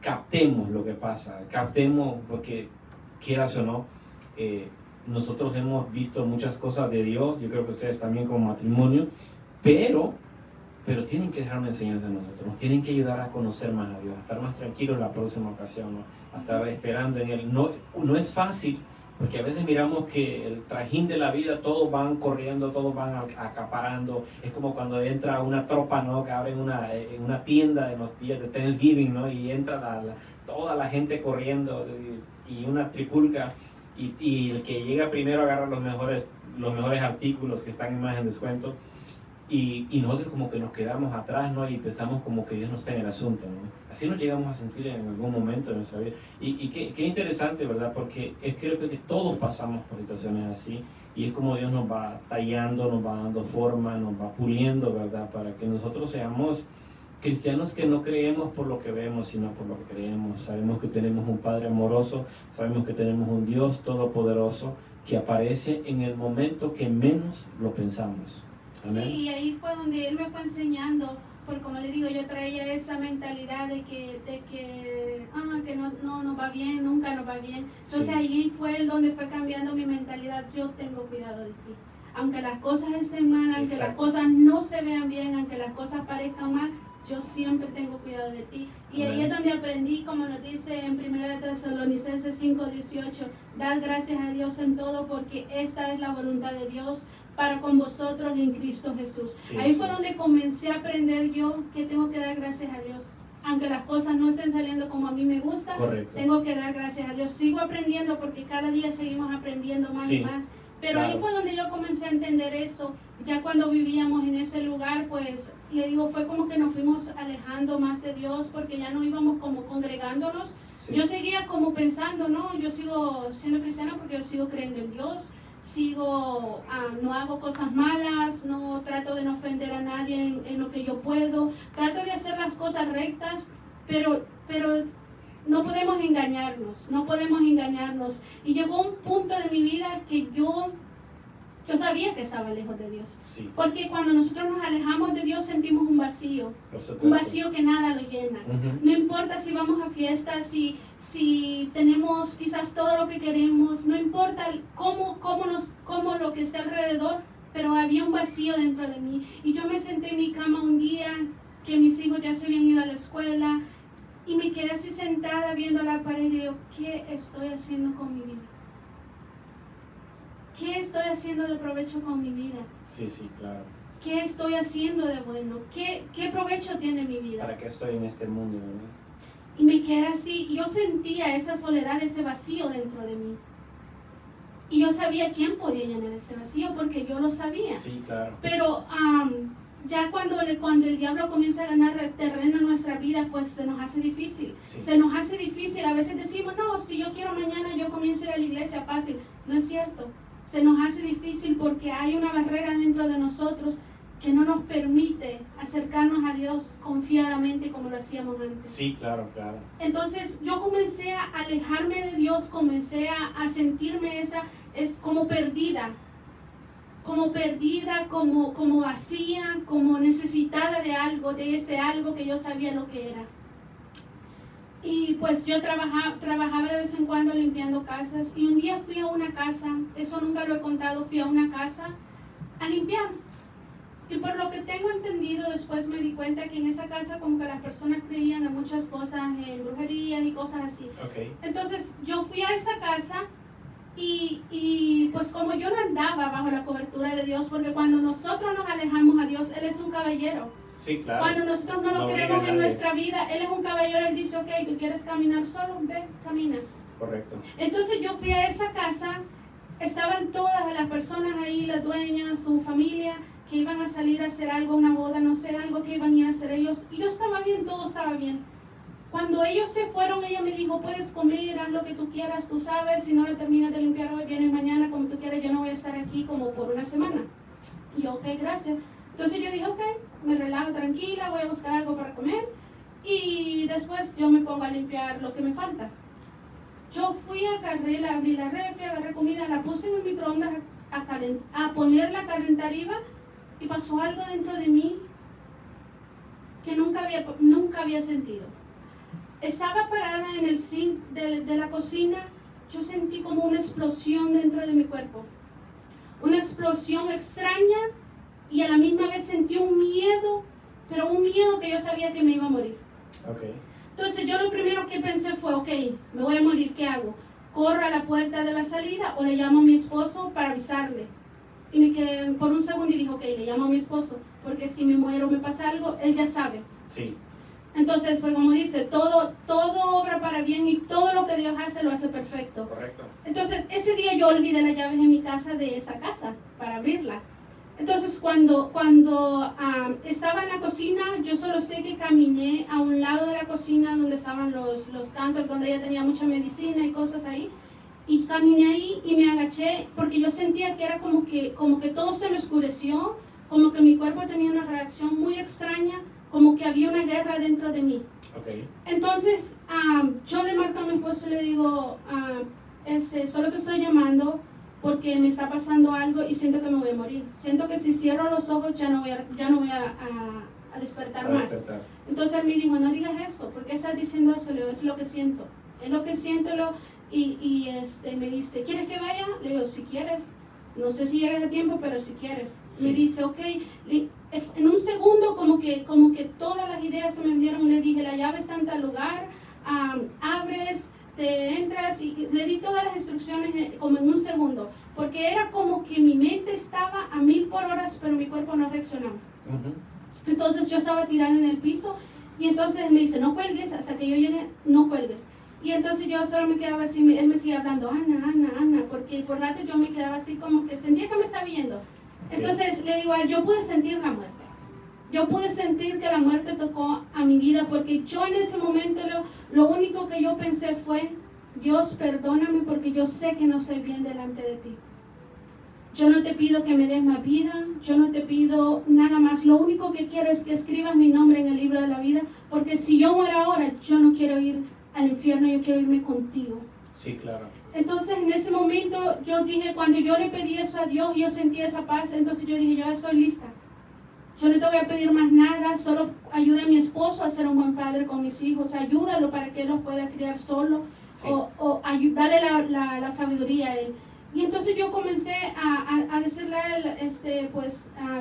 captemos lo que pasa, captemos, porque quieras o no, nosotros hemos visto muchas cosas de Dios, yo creo que ustedes también como matrimonio, pero tienen que dejar una enseñanza en nosotros, nos tienen que ayudar a conocer más a Dios, a estar más tranquilos la próxima ocasión, ¿no?, a estar esperando en Él. No es fácil, porque a veces miramos que el trajín de la vida, todos van corriendo, todos van acaparando. Es como cuando entra una tropa, ¿no?, que abren una tienda en los días de Thanksgiving, ¿no?, y entra toda la gente corriendo y una tripulca, y el que llega primero agarra los mejores artículos que están en más en descuento. Y nosotros como que nos quedamos atrás, ¿no?, y pensamos como que Dios no está en el asunto, ¿no? Así nos llegamos a sentir en algún momento de nuestra vida. Y qué interesante, ¿verdad? Porque creo que todos pasamos por situaciones así, y es como Dios nos va tallando, nos va dando forma, nos va puliendo, ¿verdad? Para que nosotros seamos cristianos que no creemos por lo que vemos, sino por lo que creemos. Sabemos que tenemos un Padre amoroso, sabemos que tenemos un Dios todopoderoso que aparece en el momento que menos lo pensamos. Amén. Sí, y ahí fue donde Él me fue enseñando, porque como le digo, yo traía esa mentalidad de que no va bien, nunca nos va bien. Entonces sí, ahí fue el donde fue cambiando mi mentalidad. Yo tengo cuidado de ti. Aunque las cosas estén mal, aunque las cosas no se vean bien, aunque las cosas parezcan mal, yo siempre tengo cuidado de ti. Y ahí es donde aprendí, como nos dice en 1 Tesalonicenses 5:18, dad gracias a Dios en todo, porque esta es la voluntad de Dios para con vosotros en Cristo Jesús. Sí, ahí fue donde comencé a aprender yo que tengo que dar gracias a Dios. Aunque las cosas no estén saliendo como a mí me gusta, correcto, tengo que dar gracias a Dios. Sigo aprendiendo, porque cada día seguimos aprendiendo más y más. Pero claro, ahí fue donde yo comencé a entender eso. Ya cuando vivíamos en ese lugar, pues le digo, fue como que nos fuimos alejando más de Dios, porque ya no íbamos como congregándonos. Sí. Yo seguía como pensando, no, yo sigo siendo cristiana porque yo sigo creyendo en Dios, no hago cosas malas, no trato de no ofender a nadie en lo que yo puedo, trato de hacer las cosas rectas, pero no podemos engañarnos. Y llegó un punto de mi vida que yo sabía que estaba lejos de Dios. Sí. Porque cuando nosotros nos alejamos de Dios sentimos un vacío que nada lo llena. No importa si vamos a fiestas, si tenemos quizás todo lo que queremos, no importa cómo lo que está alrededor, pero había un vacío dentro de mí. Y yo me senté en mi cama un día que mis hijos ya se habían ido a la escuela, y me quedé así sentada viendo la pared y digo, ¿qué estoy haciendo con mi vida? ¿qué estoy haciendo de provecho con mi vida? Sí, sí, claro. ¿Qué estoy haciendo de bueno? ¿Qué provecho tiene mi vida? ¿Para qué estoy en este mundo, verdad? Y me quedé así, y yo sentía esa soledad, ese vacío dentro de mí. Y yo sabía quién podía llenar ese vacío, porque yo lo sabía. Sí, claro. Pero ya cuando el diablo comienza a ganar terreno en nuestra vida, pues se nos hace difícil. Sí. Se nos hace difícil. A veces decimos, no, si yo quiero mañana, yo comienzo a ir a la iglesia fácil. No es cierto. Se nos hace difícil porque hay una barrera dentro de nosotros que no nos permite acercarnos a Dios confiadamente como lo hacíamos antes. Sí, claro, claro. Entonces yo comencé a alejarme de Dios, comencé a sentirme como perdida, como vacía, como necesitada de algo, de ese algo que yo sabía lo que era. Y pues yo trabajaba de vez en cuando limpiando casas, y un día fui a una casa, eso nunca lo he contado, fui a una casa a limpiar. Y por lo que tengo entendido, después me di cuenta que en esa casa como que las personas creían en muchas cosas, en brujerías y cosas así. Okay. Entonces yo fui a esa casa y pues como yo no andaba bajo la cobertura de Dios, porque cuando nosotros nos alejamos a Dios, Él es un caballero. Sí, claro. Cuando nosotros no lo queremos en nuestra vida, Él es un caballero. Él dice, ok, ¿tú quieres caminar solo? Ve, camina. Correcto. Entonces yo fui a esa casa, estaban todas las personas ahí, las dueñas, su familia, que iban a salir a hacer algo, una boda, no sé, algo que iban a ir a hacer ellos. Y yo estaba bien, todo estaba bien. Cuando ellos se fueron, ella me dijo, puedes comer, haz lo que tú quieras, tú sabes, si no lo terminas de limpiar hoy, vienes mañana, como tú quieras, yo no voy a estar aquí como por una semana. Y yo, ok, gracias. Entonces yo dije, ok, me relajo tranquila, voy a buscar algo para comer y después yo me pongo a limpiar lo que me falta. Yo fui, abrí la refri, agarré comida, la puse en el microondas a ponerla a calentar arriba, y pasó algo dentro de mí que nunca había sentido. Estaba parada en el zinc de la cocina, yo sentí como una explosión dentro de mi cuerpo, una explosión extraña, y a la misma vez sentí un miedo, pero un miedo que yo sabía que me iba a morir. Okay. Entonces yo lo primero que pensé fue, ok, me voy a morir, ¿qué hago? ¿Corro a la puerta de la salida o le llamo a mi esposo para avisarle? Y me quedé por un segundo y dije, ok, le llamo a mi esposo, porque si me muero o me pasa algo, él ya sabe. Sí. Entonces, pues como dice, todo obra para bien, y todo lo que Dios hace lo hace perfecto. Correcto. Entonces, ese día yo olvidé las llaves en mi casa, de esa casa, para abrirla. Entonces, cuando estaba en la cocina, yo solo sé que caminé a un lado de la cocina donde estaban los cantos, donde ella tenía mucha medicina y cosas ahí. Y caminé ahí y me agaché, porque yo sentía que era como que todo se me oscureció, como que mi cuerpo tenía una reacción muy extraña, como que había una guerra dentro de mí. Okay. Entonces, yo le marco a mi esposo y le digo, solo te estoy llamando porque me está pasando algo y siento que me voy a morir. Siento que si cierro los ojos ya no voy a despertar más. Entonces él me dijo, no digas eso, ¿por qué estás diciendo eso? Le digo, es lo que siento. Es lo que siento. Y me dice, ¿quieres que vaya? Le digo, si quieres. No sé si llegas a tiempo, pero si quieres. Sí. Me dice, ok. En un segundo, como que todas las ideas se me vinieron. Le dije, la llave está en tal lugar, abres, te entras, y le di todas las instrucciones como en un segundo, porque era como que mi mente estaba a 1000 por hora, pero mi cuerpo no reaccionaba. Uh-huh. Entonces yo estaba tirada en el piso, y entonces me dice, no cuelgues, hasta que yo llegue, no cuelgues. Y entonces yo solo me quedaba así, él me seguía hablando, Ana, porque por rato yo me quedaba así como que sentía que me estaba viendo. Entonces le digo, yo pude sentir la muerte. Yo pude sentir que la muerte tocó a mi vida, porque yo en ese momento lo único que yo pensé fue, Dios, perdóname porque yo sé que no soy bien delante de ti. Yo no te pido que me des más vida, yo no te pido nada más. Lo único que quiero es que escribas mi nombre en el libro de la vida, porque si yo muero ahora, yo no quiero ir al infierno, yo quiero irme contigo. Sí, claro. Entonces en ese momento yo dije, cuando yo le pedí eso a Dios, yo sentí esa paz. Entonces yo dije, yo ya estoy lista. Yo no te voy a pedir más nada, solo ayuda a mi esposo a ser un buen padre con mis hijos, ayúdalo para que él los pueda criar solo, sí. o darle la sabiduría a él. Y entonces yo comencé a decirle a él,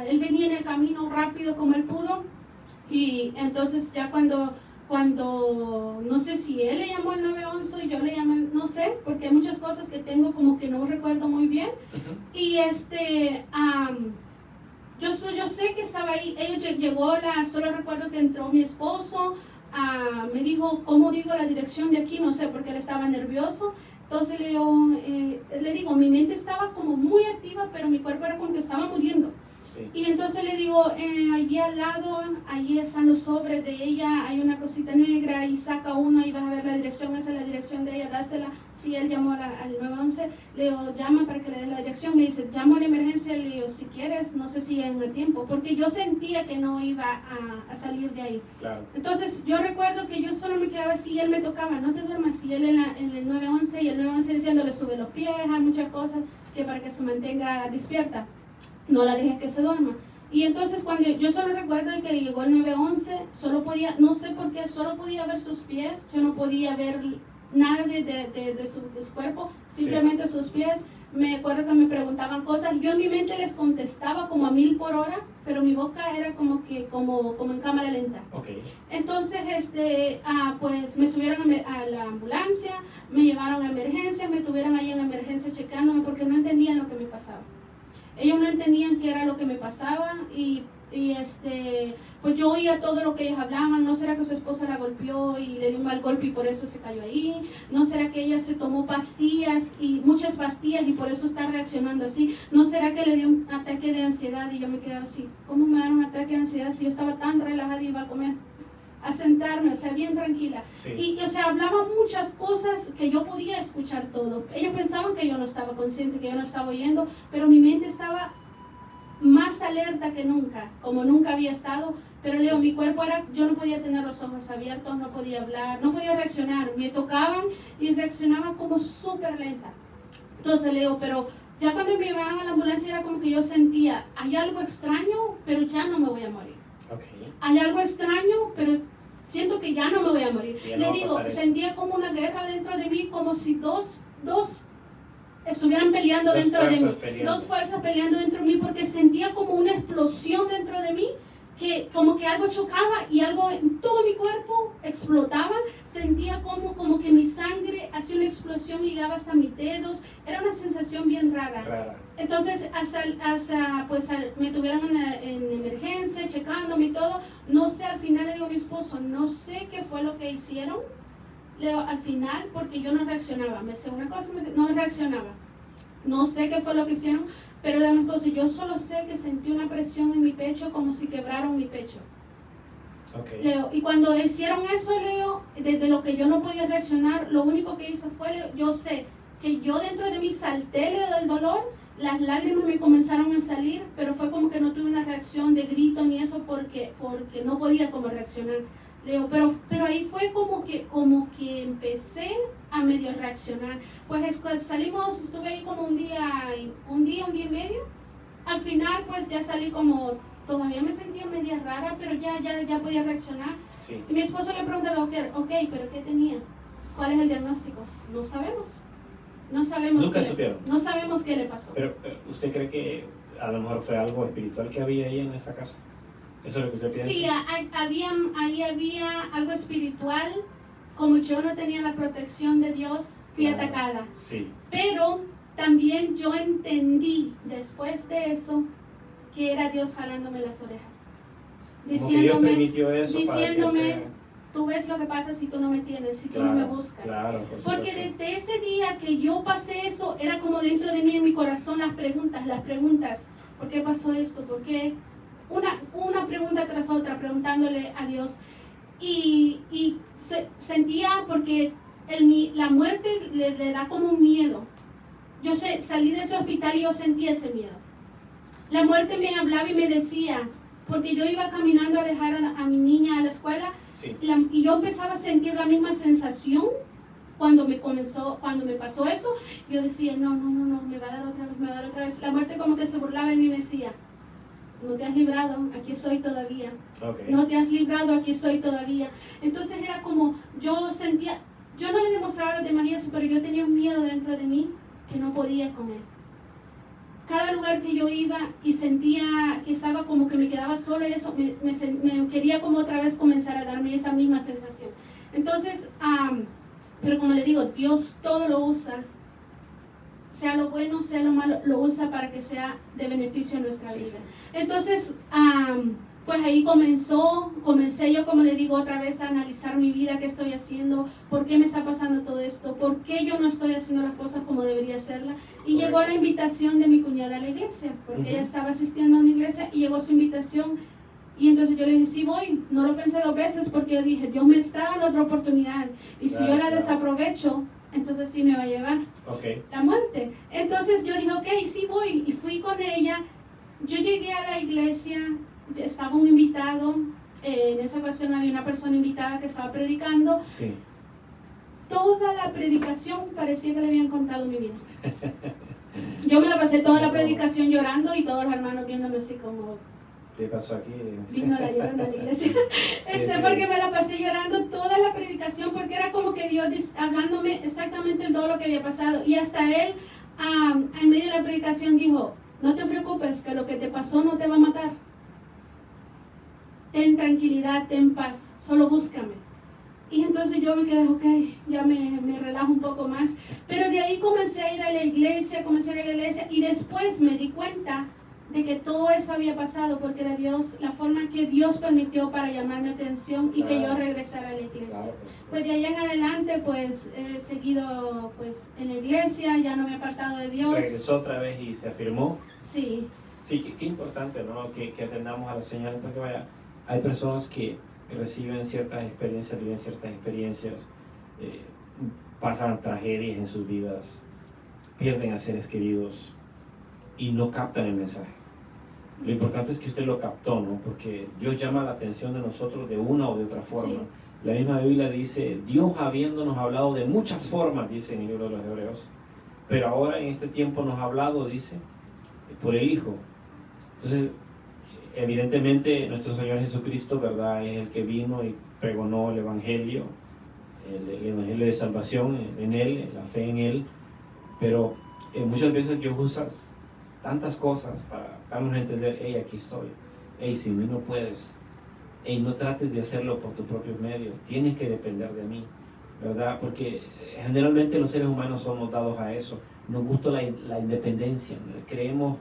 él venía en el camino rápido como él pudo, y entonces ya cuando no sé si él le llamó al 911 y yo le llamé, no sé, porque hay muchas cosas que tengo como que no recuerdo muy bien. bien. Ujú. Y yo sé que estaba ahí. Solo recuerdo que entró mi esposo, me dijo, ¿cómo digo la dirección de aquí? No sé, porque él estaba nervioso. Entonces le digo, mi mente estaba como muy activa, pero mi cuerpo era como que estaba muriendo. Sí. Y entonces le digo, allí al lado, allí están los sobres de ella, hay una cosita negra, y saca uno y vas a ver la dirección, esa es la dirección de ella, dásela. Si él llamó al 911, le digo, llama para que le des la dirección. Me dice, llamo a la emergencia, le digo, si quieres, no sé si en el tiempo, porque yo sentía que no iba a salir de ahí. Claro. Entonces yo recuerdo que yo solo me quedaba así, y él me tocaba, no te duermas, y él en el 911, y el 911 diciéndole, sube los pies, hay muchas cosas que para que se mantenga despierta. No la dejes que se duerma. Y entonces cuando yo solo recuerdo que llegó el 911, no sé por qué, solo podía ver sus pies, yo no podía ver nada de su cuerpo, simplemente sus pies. Me acuerdo que me preguntaban cosas, yo en mi mente les contestaba como a 1000 por hora, pero mi boca era como en cámara lenta. Okay. Entonces, pues me subieron a la ambulancia, me llevaron a emergencia, me tuvieron ahí en emergencia checándome porque no entendían lo que me pasaba. Ellos no entendían qué era lo que me pasaba y pues yo oía todo lo que ellos hablaban. ¿No será que su esposa la golpeó y le dio un mal golpe y por eso se cayó ahí? ¿No será que ella se tomó pastillas y muchas pastillas y por eso está reaccionando así? ¿No será que le dio un ataque de ansiedad? Y yo me quedaba así, ¿cómo me da un ataque de ansiedad si yo estaba tan relajada y iba a comer? A sentarme, o sea, bien tranquila. Sí. Y, o sea, hablaban muchas cosas que yo podía escuchar todo. Ellos pensaban que yo no estaba consciente, que yo no estaba oyendo, pero mi mente estaba más alerta que nunca, como nunca había estado. Pero Leo, mi cuerpo yo no podía tener los ojos abiertos, no podía hablar, no podía reaccionar. Me tocaban y reaccionaba como súper lenta. Entonces Leo, pero ya cuando me llevaron a la ambulancia era como que yo sentía, hay algo extraño, pero ya no me voy a morir. Okay. Hay algo extraño, pero siento que ya no me voy a morir. Le digo, sentía como una guerra dentro de mí, como si dos estuvieran peleando dentro de mí. Dos fuerzas peleando dentro de mí, porque sentía como una explosión dentro de mí, que como que algo chocaba y algo en todo mi cuerpo explotaba. Sentía como que mi sangre hacía una explosión y llegaba hasta mis dedos. Era una sensación bien rara. Entonces, pues me tuvieron en emergencia, checándome y todo. No sé, al final le digo a mi esposo, no sé qué fue lo que hicieron. Leo, al final, porque yo no reaccionaba. Me decía una cosa, no reaccionaba. No sé qué fue lo que hicieron, pero le digo a mi esposo, yo solo sé que sentí una presión en mi pecho como si quebraron mi pecho. Okay. Leo, y cuando hicieron eso, Leo, desde lo que yo no podía reaccionar, lo único que hice fue, Leo, yo sé que yo dentro de mí salté, Leo, del dolor, las lágrimas me comenzaron a salir, pero fue como que no tuve una reacción de grito ni eso porque no podía como reaccionar. Leo, pero ahí fue como que empecé a medio reaccionar. Pues salimos, estuve ahí como un día y medio. Al final pues ya salí como, todavía me sentía media rara, pero ya podía reaccionar. Sí. Y mi esposo le pregunta al doctor, ok, pero ¿qué tenía? ¿Cuál es el diagnóstico? No sabemos. Nunca supieron. No sabemos qué le pasó. Pero ¿usted cree que a lo mejor fue algo espiritual que había ahí en esa casa? ¿Eso es lo que usted piensa? Sí, ahí había algo espiritual. Como yo no tenía la protección de Dios, fui atacada. Sí. Pero también yo entendí después de eso que era Dios jalándome las orejas. Diciéndome, tú ves lo que pasa si tú no me tienes, si tú no me buscas. Claro, porque desde ese día que yo pasé eso, era como dentro de mí, en mi corazón, las preguntas. ¿Por qué pasó esto? ¿Por qué? Una pregunta tras otra, preguntándole a Dios. Y sentía, porque la muerte le da como un miedo. Yo salí de ese hospital y yo sentía ese miedo. La muerte me hablaba y me decía, porque yo iba caminando a dejar a mi niña a la escuela, sí. Y yo empezaba a sentir la misma sensación cuando me pasó eso. Yo decía, no, me va a dar otra vez. La muerte como que se burlaba de mí y me decía, no te has librado, aquí estoy todavía. Okay. No te has librado, aquí estoy todavía. Entonces era como, yo sentía, yo no le demostraba a los demás eso, pero yo tenía un miedo dentro de mí que no podía comer. Cada lugar que yo iba y sentía que estaba como que me quedaba sola, y eso me quería como otra vez comenzar a darme esa misma sensación. Entonces, pero como le digo, Dios todo lo usa sea lo bueno, sea lo malo, lo usa para que sea de beneficio en nuestra vida. Sí. Entonces, pues ahí comencé yo, como le digo, otra vez a analizar mi vida, qué estoy haciendo, por qué me está pasando todo esto, por qué yo no estoy haciendo las cosas como debería hacerlas. Y llegó la invitación de mi cuñada a la iglesia, porque ella estaba asistiendo a una iglesia y llegó su invitación. Y entonces yo le dije, sí voy. No lo pensé 2 veces porque yo dije, Dios me está dando otra oportunidad. Y si yo la desaprovecho, entonces sí me va a llevar la muerte. Entonces yo dije, ok, sí voy. Y fui con ella. Yo llegué a la iglesia, estaba un invitado. En esa ocasión había una persona invitada que estaba predicando. Sí. Toda la predicación parecía que le habían contado mi vida. Yo me la pasé toda la predicación llorando y todos los hermanos viéndome así como... ¿Qué pasó aquí? Vino la llorona a la iglesia. Sí. Porque me la pasé llorando toda la predicación, porque era como que Dios hablándome exactamente todo lo que había pasado. Y hasta él, en medio de la predicación, dijo, no te preocupes, que lo que te pasó no te va a matar. Ten tranquilidad, ten paz, solo búscame. Y entonces yo me quedé, ok, ya me relajo un poco más. Pero de ahí comencé a ir a la iglesia, y después me di cuenta de que todo eso había pasado porque era Dios, la forma que Dios permitió para llamar mi atención y que yo regresara a la iglesia. Pues de ahí en adelante pues he seguido pues en la iglesia, ya no me he apartado de Dios. Regresó otra vez y se afirmó. Sí. Sí, qué importante, ¿no? Que atendamos a las señales, porque vaya, hay personas que reciben ciertas experiencias, viven ciertas experiencias, pasan tragedias en sus vidas, pierden a seres queridos y no captan el mensaje. Lo importante es que usted lo captó, ¿no? Porque Dios llama la atención de nosotros de una o de otra forma. Sí. La misma Biblia dice, Dios habiéndonos hablado de muchas formas, dice en el libro de los Hebreos, pero ahora en este tiempo nos ha hablado, dice, por el Hijo. Entonces, evidentemente nuestro Señor Jesucristo, ¿verdad?, es el que vino y pregonó el Evangelio de salvación en Él, la fe en Él, pero muchas veces Dios usa tantas cosas para darnos a entender, hey, aquí estoy, hey, sin mí no puedes, hey, no trates de hacerlo por tus propios medios, tienes que depender de mí, ¿verdad? Porque generalmente los seres humanos somos dados a eso, nos gusta la independencia, ¿no? Creemos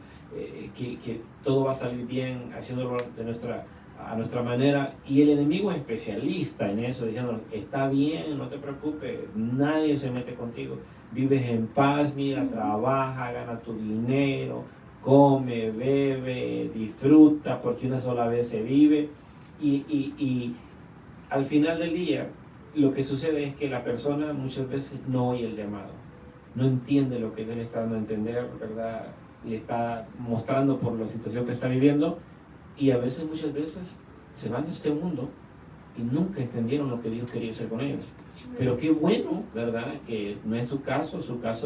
que todo va a salir bien haciéndolo a nuestra manera, y el enemigo es especialista en eso, diciendo, está bien, no te preocupes, nadie se mete contigo, vives en paz, mira, trabaja, gana tu dinero, come, bebe, disfruta, porque una sola vez se vive, y al final del día lo que sucede es que la persona muchas veces no oye el llamado, no entiende lo que Dios le está dando a entender, ¿verdad? Le está mostrando por la situación que está viviendo, y a veces, muchas veces, se van de este mundo y nunca entendieron lo que Dios quería hacer con ellos. Pero qué bueno, ¿verdad?, que no es su caso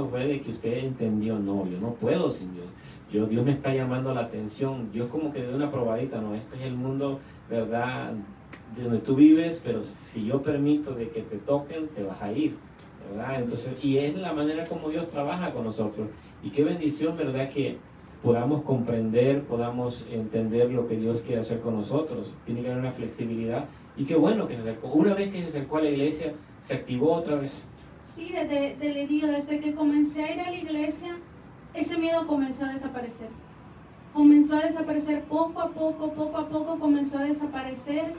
fue de que usted entendió, no, yo no puedo sin Dios, Dios me está llamando la atención, Dios como que dio una probadita, no, este es el mundo, ¿verdad?, de donde tú vives, pero si yo permito de que te toquen, te vas a ir, ¿verdad? Entonces, y es la manera como Dios trabaja con nosotros, y qué bendición, ¿verdad?, que podamos comprender, podamos entender lo que Dios quiere hacer con nosotros. Tiene que haber una flexibilidad, y qué bueno que se acercó. Una vez que se acercó a la iglesia, se activó otra vez. Sí, desde que comencé a ir a la iglesia, ese miedo comenzó a desaparecer. Comenzó a desaparecer poco a poco comenzó a desaparecer.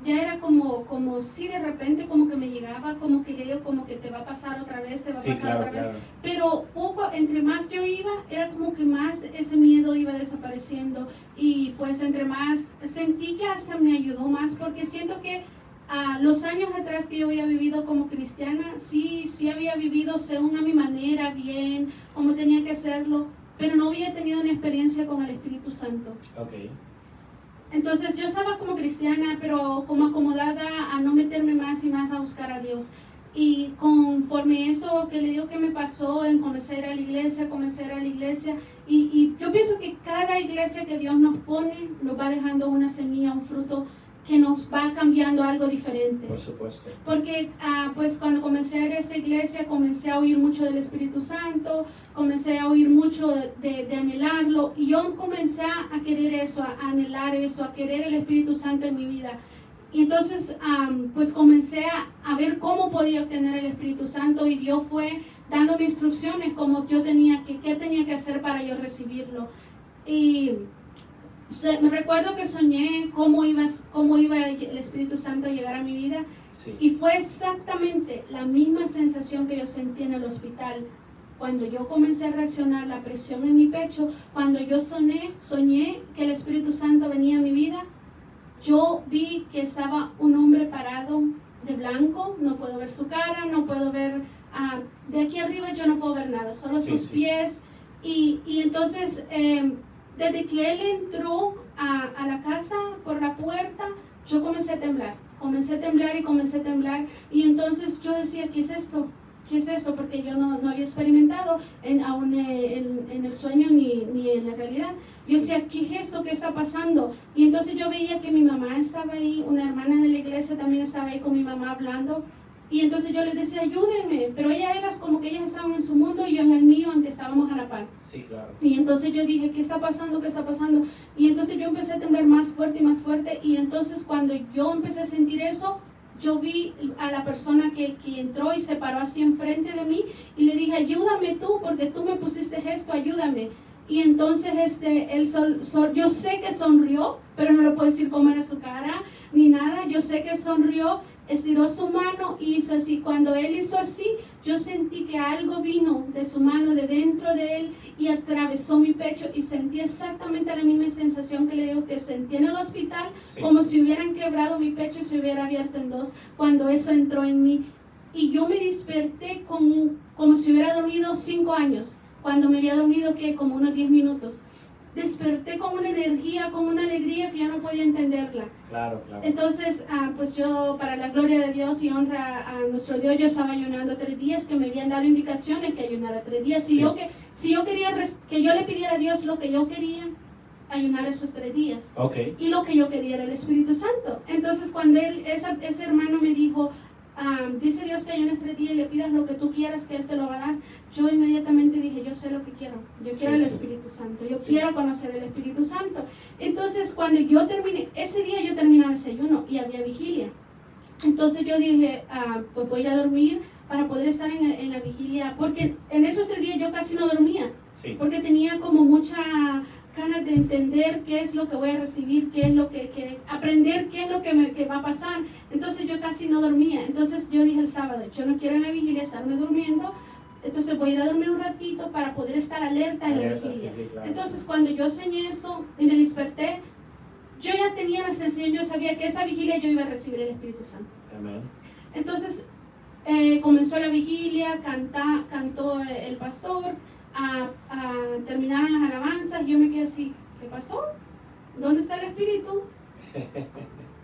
Ya era como si de repente como que me llegaba, como que le digo, como que te va a pasar otra vez, te va a pasar otra vez. Pero entre más yo iba, era como que más ese miedo iba desapareciendo, y pues entre más sentí que hasta me ayudó más, porque siento que los años atrás que yo había vivido como cristiana, sí había vivido según a mi manera, bien, como tenía que hacerlo, pero no había tenido una experiencia con el Espíritu Santo. Okay. Entonces yo estaba como cristiana, pero como acomodada a no meterme más y más a buscar a Dios. Y conforme eso que le digo que me pasó, comencé a ir a la iglesia, y yo pienso que cada iglesia que Dios nos pone, nos va dejando una semilla, un fruto que nos va cambiando algo diferente. Por supuesto. Porque pues cuando comencé a ir a esta iglesia, comencé a oír mucho del Espíritu Santo, comencé a oír mucho de anhelarlo, y yo comencé a querer eso, a anhelar eso, a querer el Espíritu Santo en mi vida. Y entonces pues comencé a ver cómo podía obtener el Espíritu Santo, y Dios fue dándome instrucciones como yo tenía qué tenía que hacer para yo recibirlo. Y me recuerdo que soñé cómo iba el Espíritu Santo a llegar a mi vida. Sí. Y fue exactamente la misma sensación que yo sentí en el hospital. Cuando yo comencé a reaccionar, la presión en mi pecho, cuando yo soñé que el Espíritu Santo venía a mi vida, yo vi que estaba un hombre parado de blanco, no puedo ver su cara, no puedo ver, de aquí arriba yo no puedo ver nada, solo sus pies. Y entonces, desde que él entró a la casa por la puerta, yo comencé a temblar y entonces yo decía, ¿qué es esto? Porque yo no había experimentado aún en el sueño ni en la realidad. Yo decía, ¿qué es esto? ¿Qué está pasando? Y entonces yo veía que mi mamá estaba ahí, una hermana de la iglesia también estaba ahí con mi mamá hablando. Y entonces yo les decía, ayúdenme, pero ella era como que ellas estaban en su mundo y yo en el mío, aunque estábamos a la par. Sí, claro. Y entonces yo dije, ¿qué está pasando? Y entonces yo empecé a temblar más fuerte, y entonces cuando yo empecé a sentir eso, yo vi a la persona que entró y se paró así enfrente de mí y le dije, ayúdame tú, porque tú me pusiste esto, ayúdame. Y entonces yo sé que sonrió, pero no le puedo decir cómo era su cara ni nada. Yo sé que sonrió, estiró su mano y hizo así. Cuando él hizo así, yo sentí que algo vino de su mano, de dentro de él, y atravesó mi pecho y sentí exactamente la misma sensación que le digo que sentí en el hospital, sí, como si hubieran quebrado mi pecho y se hubiera abierto en dos cuando eso entró en mí. Y yo me desperté como si hubiera dormido 5 años, cuando me había dormido como unos 10 minutos. Desperté con una energía, con una alegría que yo no podía entenderla. Claro, claro. Entonces, pues yo, para la gloria de Dios y honra a nuestro Dios, yo estaba ayunando 3 días, que me habían dado indicaciones que ayunara 3 días. Si yo quería que yo le pidiera a Dios lo que yo quería, ayunar esos 3 días. Okay. Y lo que yo quería era el Espíritu Santo. Entonces, cuando ese hermano me dijo, dice Dios que ayunes 3 días y le pidas lo que tú quieras, que Él te lo va a dar, yo inmediatamente dije, yo sé lo que quiero, yo quiero el Espíritu Santo, yo quiero conocer el Espíritu Santo. Entonces cuando yo terminé, ese día yo terminaba ese ayuno y había vigilia. Entonces yo dije, pues voy a ir a dormir para poder estar en la vigilia, porque en esos 3 días yo casi no dormía, porque tenía como mucha ganas de entender qué es lo que voy a recibir, qué es lo que aprender, qué es lo que va a pasar. Entonces yo casi no dormía. Entonces yo dije el sábado, yo no quiero en la vigilia estarme durmiendo, entonces voy a ir a dormir un ratito para poder estar alerta en la vigilia. Sí, claro. Entonces cuando yo soñé eso y me desperté, yo ya tenía la sensación, yo sabía que esa vigilia yo iba a recibir el Espíritu Santo. Amén. Entonces comenzó la vigilia, cantó el pastor, terminaron las alabanzas, yo me quedé así, ¿qué pasó? ¿Dónde está el Espíritu?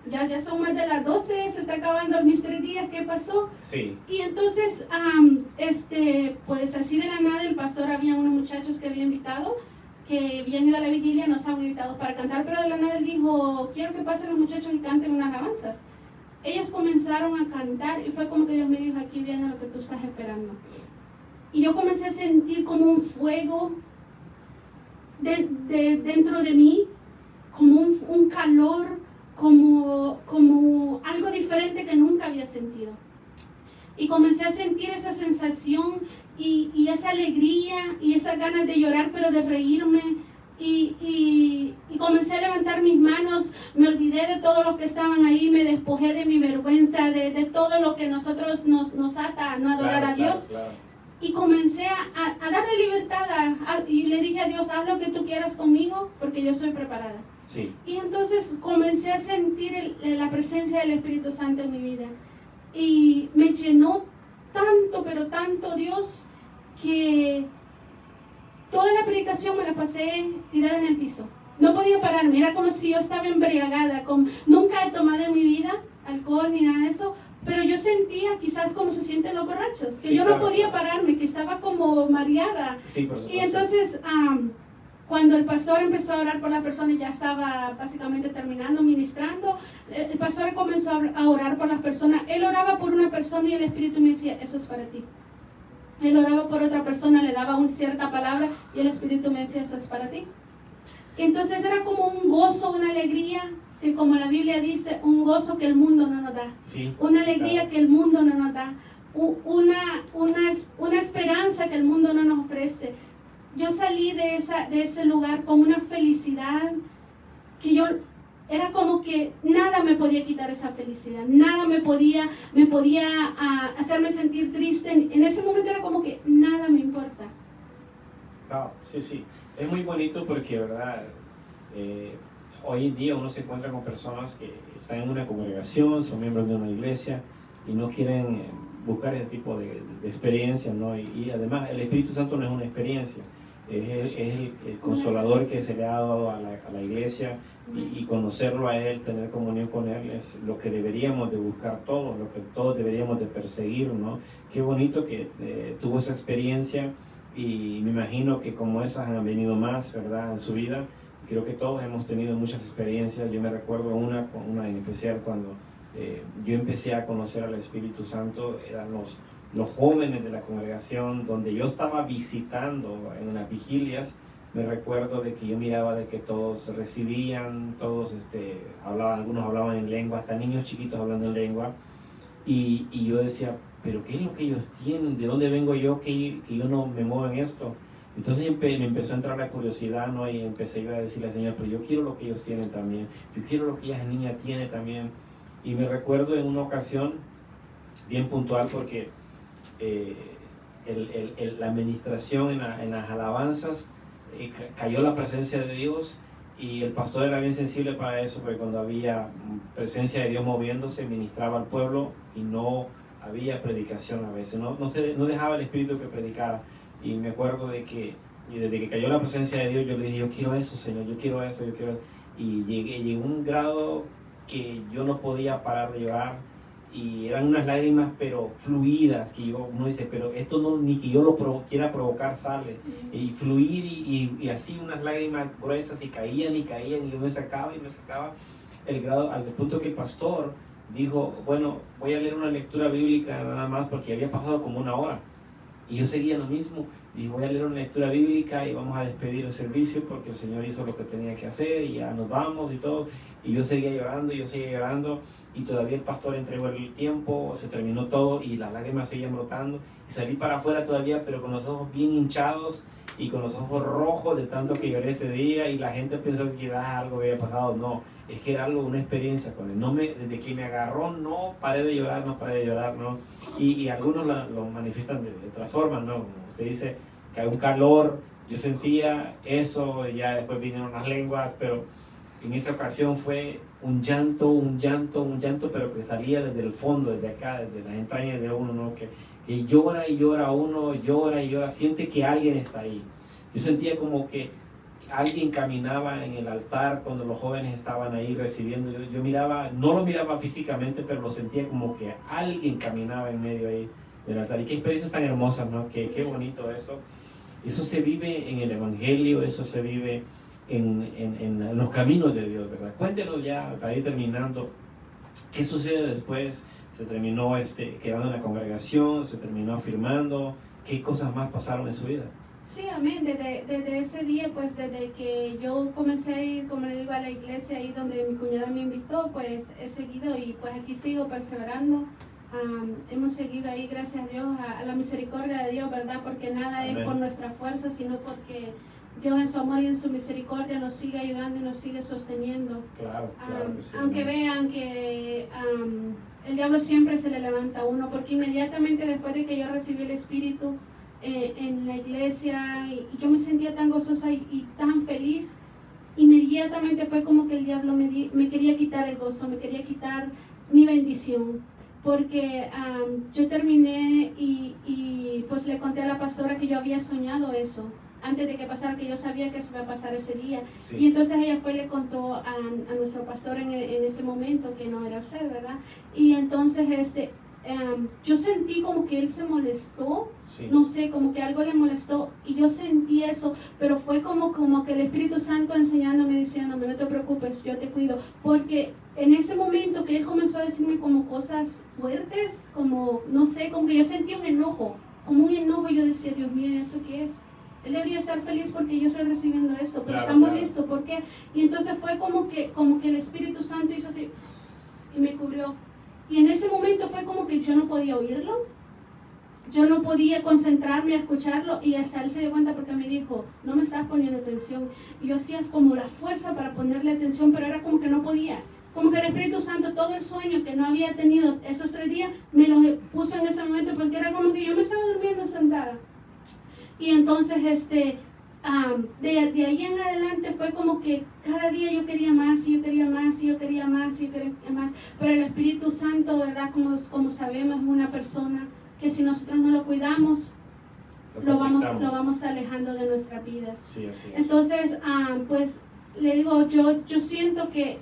Ya son más de las 12, se está acabando mis 3 días, ¿qué pasó? Sí. Y entonces, pues así de la nada el pastor, había unos muchachos que había invitado, que habían ido a la vigilia, no estaban invitados para cantar, pero de la nada él dijo, quiero que pasen los muchachos y canten unas alabanzas. Ellos comenzaron a cantar y fue como que Dios me dijo, aquí viene lo que tú estás esperando. Y yo comencé a sentir como un fuego dentro de mí, como un calor, como algo diferente que nunca había sentido. Y comencé a sentir esa sensación y esa alegría y esas ganas de llorar, pero de reírme. Y comencé a levantar mis manos, me olvidé de todos los que estaban ahí, me despojé de mi vergüenza, de todo lo que nosotros nos ata a no adorar a Dios. Claro. Y comencé a darle libertad y le dije a Dios, haz lo que tú quieras conmigo porque yo soy preparada. Sí. Y entonces comencé a sentir la presencia del Espíritu Santo en mi vida y me llenó tanto, pero tanto Dios, que toda la predicación me la pasé tirada en el piso. No podía pararme, era como si yo estaba embriagada. Nunca he tomado en mi vida alcohol ni nada de eso, pero yo sentía quizás como se sienten los borrachos, que yo no podía pararme, que estaba como mareada. Sí, por supuesto. Y entonces, cuando el pastor empezó a orar por la persona y ya estaba básicamente terminando, ministrando, el pastor comenzó a orar por las personas. Él oraba por una persona y el Espíritu me decía, eso es para ti. Él oraba por otra persona, le daba una cierta palabra y el Espíritu me decía, eso es para ti. Y entonces era como un gozo, una alegría, que como la Biblia dice, un gozo que el mundo no nos da. Sí, una alegría que el mundo no nos da. una esperanza que el mundo no nos ofrece. Yo salí de ese lugar con una felicidad que yo, era como que nada me podía quitar esa felicidad, nada me podía hacerme sentir triste. En ese momento era como que nada me importa. Wow, sí, es muy bonito porque, ¿verdad? Hoy en día uno se encuentra con personas que están en una congregación, son miembros de una iglesia y no quieren buscar ese tipo de experiencia, ¿no? Y además el Espíritu Santo no es una experiencia, es el consolador que se le ha dado a la iglesia, y conocerlo a Él, tener comunión con Él es lo que deberíamos de buscar todos, lo que todos deberíamos de perseguir, ¿no? Qué bonito que tuvo esa experiencia, y me imagino que como esas han venido más, ¿verdad?, en su vida. Creo que todos hemos tenido muchas experiencias. Yo me recuerdo una en especial cuando yo empecé a conocer al Espíritu Santo. Eran los jóvenes de la congregación donde yo estaba visitando en las vigilias. Me recuerdo de que yo miraba de que todos recibían, todos hablaban, algunos hablaban en lengua, hasta niños chiquitos hablando en lengua, y yo decía, pero ¿qué es lo que ellos tienen? ¿De dónde vengo yo que yo no me muevo en esto? Entonces me empezó a entrar la curiosidad, ¿no? Y empecé a decirle al Señor, pero yo quiero lo que ellos tienen también, yo quiero lo que esa niña tiene también. Y me recuerdo en una ocasión bien puntual, porque la administración en las alabanzas, cayó la presencia de Dios, y el pastor era bien sensible para eso, porque cuando había presencia de Dios moviéndose, ministraba al pueblo y no había predicación a veces, no dejaba el Espíritu que predicara. Y me acuerdo de que desde que cayó la presencia de Dios, yo le dije, yo quiero eso, Señor, yo quiero eso, y llegué a un grado que yo no podía parar de llorar, y eran unas lágrimas pero fluidas, que uno dice, pero esto no, ni que yo lo quiera provocar sale, y fluir, y así unas lágrimas gruesas, y caían, y yo me sacaba el grado, al punto que el pastor dijo, bueno, voy a leer una lectura bíblica nada más, porque había pasado como una hora, y yo seguía lo mismo, y voy a leer una lectura bíblica y vamos a despedir el servicio porque el Señor hizo lo que tenía que hacer y ya nos vamos y todo. Y yo seguía llorando, y todavía el pastor entregó el tiempo, se terminó todo y las lágrimas seguían brotando, y salí para afuera todavía, pero con los ojos bien hinchados y con los ojos rojos de tanto que lloré ese día, y la gente pensó que algo había pasado. No, es que era una experiencia con él. Desde que me agarró no paré de llorar, ¿no? Y algunos lo manifiestan de otras formas, ¿no? Como usted dice, que hay un calor, yo sentía eso, y ya después vinieron las lenguas, pero en esa ocasión fue un llanto, pero que salía desde el fondo, desde acá, desde las entrañas de uno, ¿no? Que llora y llora uno, siente que alguien está ahí. Yo sentía como que alguien caminaba en el altar cuando los jóvenes estaban ahí recibiendo. Yo miraba, no lo miraba físicamente, pero lo sentía como que alguien caminaba en medio ahí del altar. Y qué experiencias tan hermosas, ¿no? Qué bonito eso. Eso se vive en el Evangelio, eso se vive en los caminos de Dios, ¿verdad? Cuéntenos ya, para ir terminando, ¿qué sucede después? ¿Se terminó quedando en la congregación? ¿Se terminó afirmando? ¿Qué cosas más pasaron en su vida? Sí, amén. Desde ese día, pues desde que yo comencé a ir, como le digo, a la iglesia ahí donde mi cuñada me invitó, pues he seguido, y pues aquí sigo perseverando. Hemos seguido ahí, gracias a Dios, a la misericordia de Dios, ¿verdad? Porque nada Amén. Es por nuestra fuerza, sino porque Dios en su amor y en su misericordia nos sigue ayudando y nos sigue sosteniendo. Claro que sí. Aunque vean que el diablo siempre se le levanta a uno, porque inmediatamente después de que yo recibí el Espíritu en la iglesia, y yo me sentía tan gozosa y tan feliz, inmediatamente fue como que el diablo me quería quitar el gozo, me quería quitar mi bendición, porque yo terminé y pues le conté a la pastora que yo había soñado eso antes de que pasara, que yo sabía que se iba a pasar ese día. Sí. Y entonces ella fue y le contó a nuestro pastor en ese momento, que no era usted, ¿verdad? Y entonces yo sentí como que él se molestó, sí. No sé, como que algo le molestó, y yo sentí eso, pero fue como que el Espíritu Santo enseñándome, diciéndome, no te preocupes, yo te cuido, porque en ese momento que él comenzó a decirme como cosas fuertes, como, no sé, como que yo sentí un enojo, y yo decía, Dios mío, ¿eso qué es? Él debería estar feliz porque yo estoy recibiendo esto, pero está molesto, ¿por qué? Y entonces fue como que el Espíritu Santo hizo así, y me cubrió. Y en ese momento fue como que yo no podía oírlo, yo no podía concentrarme a escucharlo y hasta él se dio cuenta porque me dijo, no me estás poniendo atención. Y yo hacía como la fuerza para ponerle atención, pero era como que no podía. Como que el Espíritu Santo, todo el sueño que no había tenido esos 3 días, me lo puso en ese momento porque era como que yo me estaba durmiendo sentada. Y entonces, de ahí en adelante fue como que cada día yo quería más, y yo quería más, y yo quería más, y yo quería más. Pero el Espíritu Santo, ¿verdad? Como sabemos, es una persona que si nosotros no lo cuidamos, lo vamos alejando de nuestras vidas. Sí, así es. Entonces, pues le digo, yo siento que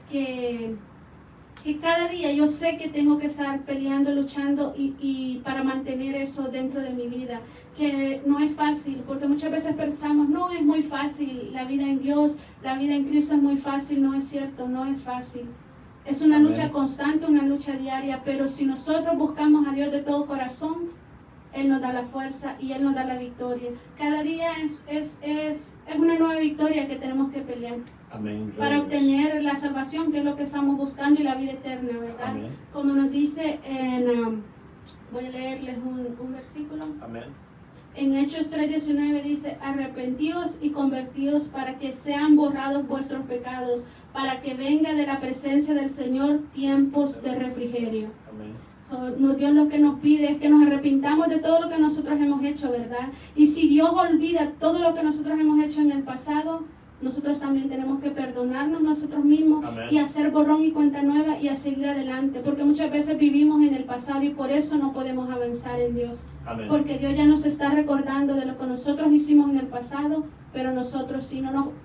cada día yo sé que tengo que estar peleando, luchando y para mantener eso dentro de mi vida, que no es fácil, porque muchas veces pensamos, no es muy fácil, la vida en Dios, la vida en Cristo es muy fácil. No es cierto, no es fácil. Es una lucha constante, una lucha diaria, pero si nosotros buscamos a Dios de todo corazón, Él nos da la fuerza y Él nos da la victoria. Cada día es una nueva victoria que tenemos que pelear. Amén. Para obtener la salvación, que es lo que estamos buscando, y la vida eterna, ¿verdad? Amén. Como nos dice voy a leerles un versículo. Amén. En Hechos 3:19 dice, arrepentíos y convertíos para que sean borrados vuestros pecados, para que venga de la presencia del Señor tiempos de refrigerio. Amén. Dios lo que nos pide es que nos arrepintamos de todo lo que nosotros hemos hecho, ¿verdad? Y si Dios olvida todo lo que nosotros hemos hecho en el pasado, nosotros también tenemos que perdonarnos nosotros mismos. Amén. Y hacer borrón y cuenta nueva y a seguir adelante, porque muchas veces vivimos en el pasado y por eso no podemos avanzar en Dios. Amén. Porque Dios ya nos está recordando de lo que nosotros hicimos en el pasado, pero nosotros sí,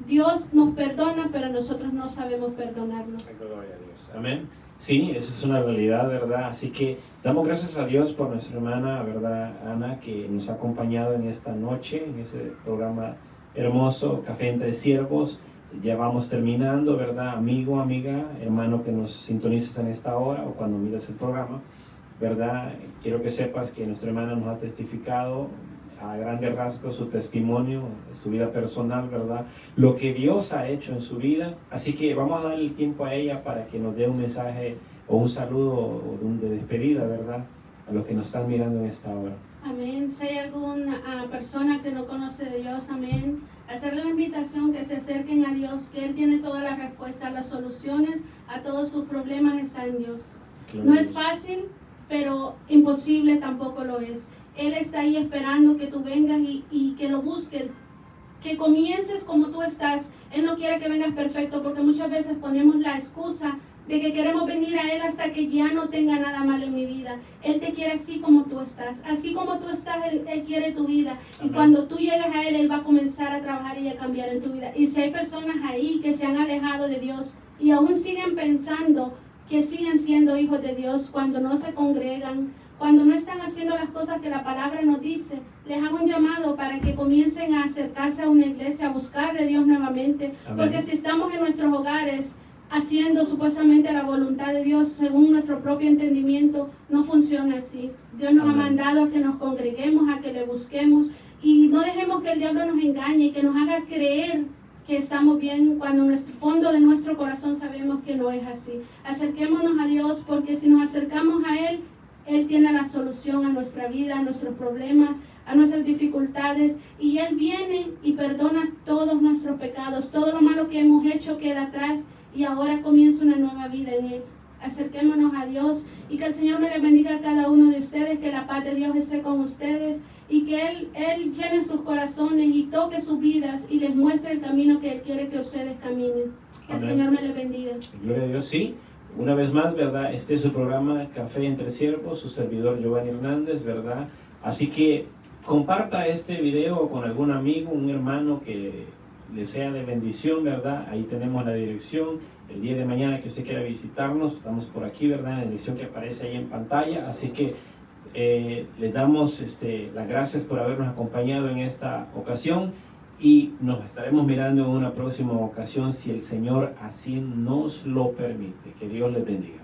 Dios nos perdona, pero nosotros no sabemos perdonarnos. Gloria a Dios. Amén. Sí, esa es una realidad, ¿verdad? Así que damos gracias a Dios por nuestra hermana, ¿verdad, Ana, que nos ha acompañado en esta noche, en ese programa hermoso, Café entre Siervos. Ya vamos terminando, ¿verdad? Amigo, amiga, hermano que nos sintonizas en esta hora o cuando miras el programa, ¿verdad? Quiero que sepas que nuestra hermana nos ha testificado a grandes rasgos su testimonio, su vida personal, ¿verdad? Lo que Dios ha hecho en su vida. Así que vamos a darle el tiempo a ella para que nos dé un mensaje o un saludo de despedida, ¿verdad? A los que nos están mirando en esta hora. Amén. Si hay alguna persona que no conoce de Dios, amén, hacerle la invitación que se acerquen a Dios, que Él tiene todas las respuestas, las soluciones a todos sus problemas están en Dios. No es fácil, pero imposible tampoco lo es. Él está ahí esperando que tú vengas y que lo busques, que comiences como tú estás. Él no quiere que vengas perfecto, porque muchas veces ponemos la excusa de que queremos venir a Él hasta que ya no tenga nada mal en mi vida. Él te quiere así como tú estás. Así como tú estás, Él quiere tu vida. Y cuando tú llegas a Él va a comenzar a trabajar y a cambiar en tu vida. Y si hay personas ahí que se han alejado de Dios y aún siguen pensando que siguen siendo hijos de Dios cuando no se congregan, cuando no están haciendo las cosas que la palabra nos dice, les hago un llamado para que comiencen a acercarse a una iglesia, a buscar de Dios nuevamente. Amén. Porque si estamos en nuestros hogares haciendo supuestamente la voluntad de Dios según nuestro propio entendimiento, no funciona así. Dios nos Amén. Ha mandado a que nos congreguemos, a que le busquemos y no dejemos que el diablo nos engañe y que nos haga creer que estamos bien cuando en el fondo de nuestro corazón sabemos que no es así. Acerquémonos a Dios, porque si nos acercamos a Él, Él tiene la solución a nuestra vida, a nuestros problemas, a nuestras dificultades, y Él viene y perdona todos nuestros pecados. Todo lo malo que hemos hecho queda atrás y ahora comienza una nueva vida en Él. Acerquémonos a Dios y que el Señor me les bendiga a cada uno de ustedes, que la paz de Dios esté con ustedes y que Él llene sus corazones y toque sus vidas y les muestre el camino que Él quiere que ustedes caminen. Que el Señor me les bendiga. Gloria a Dios, sí. Una vez más, ¿verdad? Este es su programa Café entre Siervos, su servidor Giovanni Hernández, ¿verdad? Así que comparta este video con algún amigo, un hermano que le sea de bendición, ¿verdad? Ahí tenemos la dirección. El día de mañana que usted quiera visitarnos, estamos por aquí, ¿verdad? En la dirección que aparece ahí en pantalla. Así que le damos las gracias por habernos acompañado en esta ocasión y nos estaremos mirando en una próxima ocasión si el Señor así nos lo permite. Que Dios les bendiga.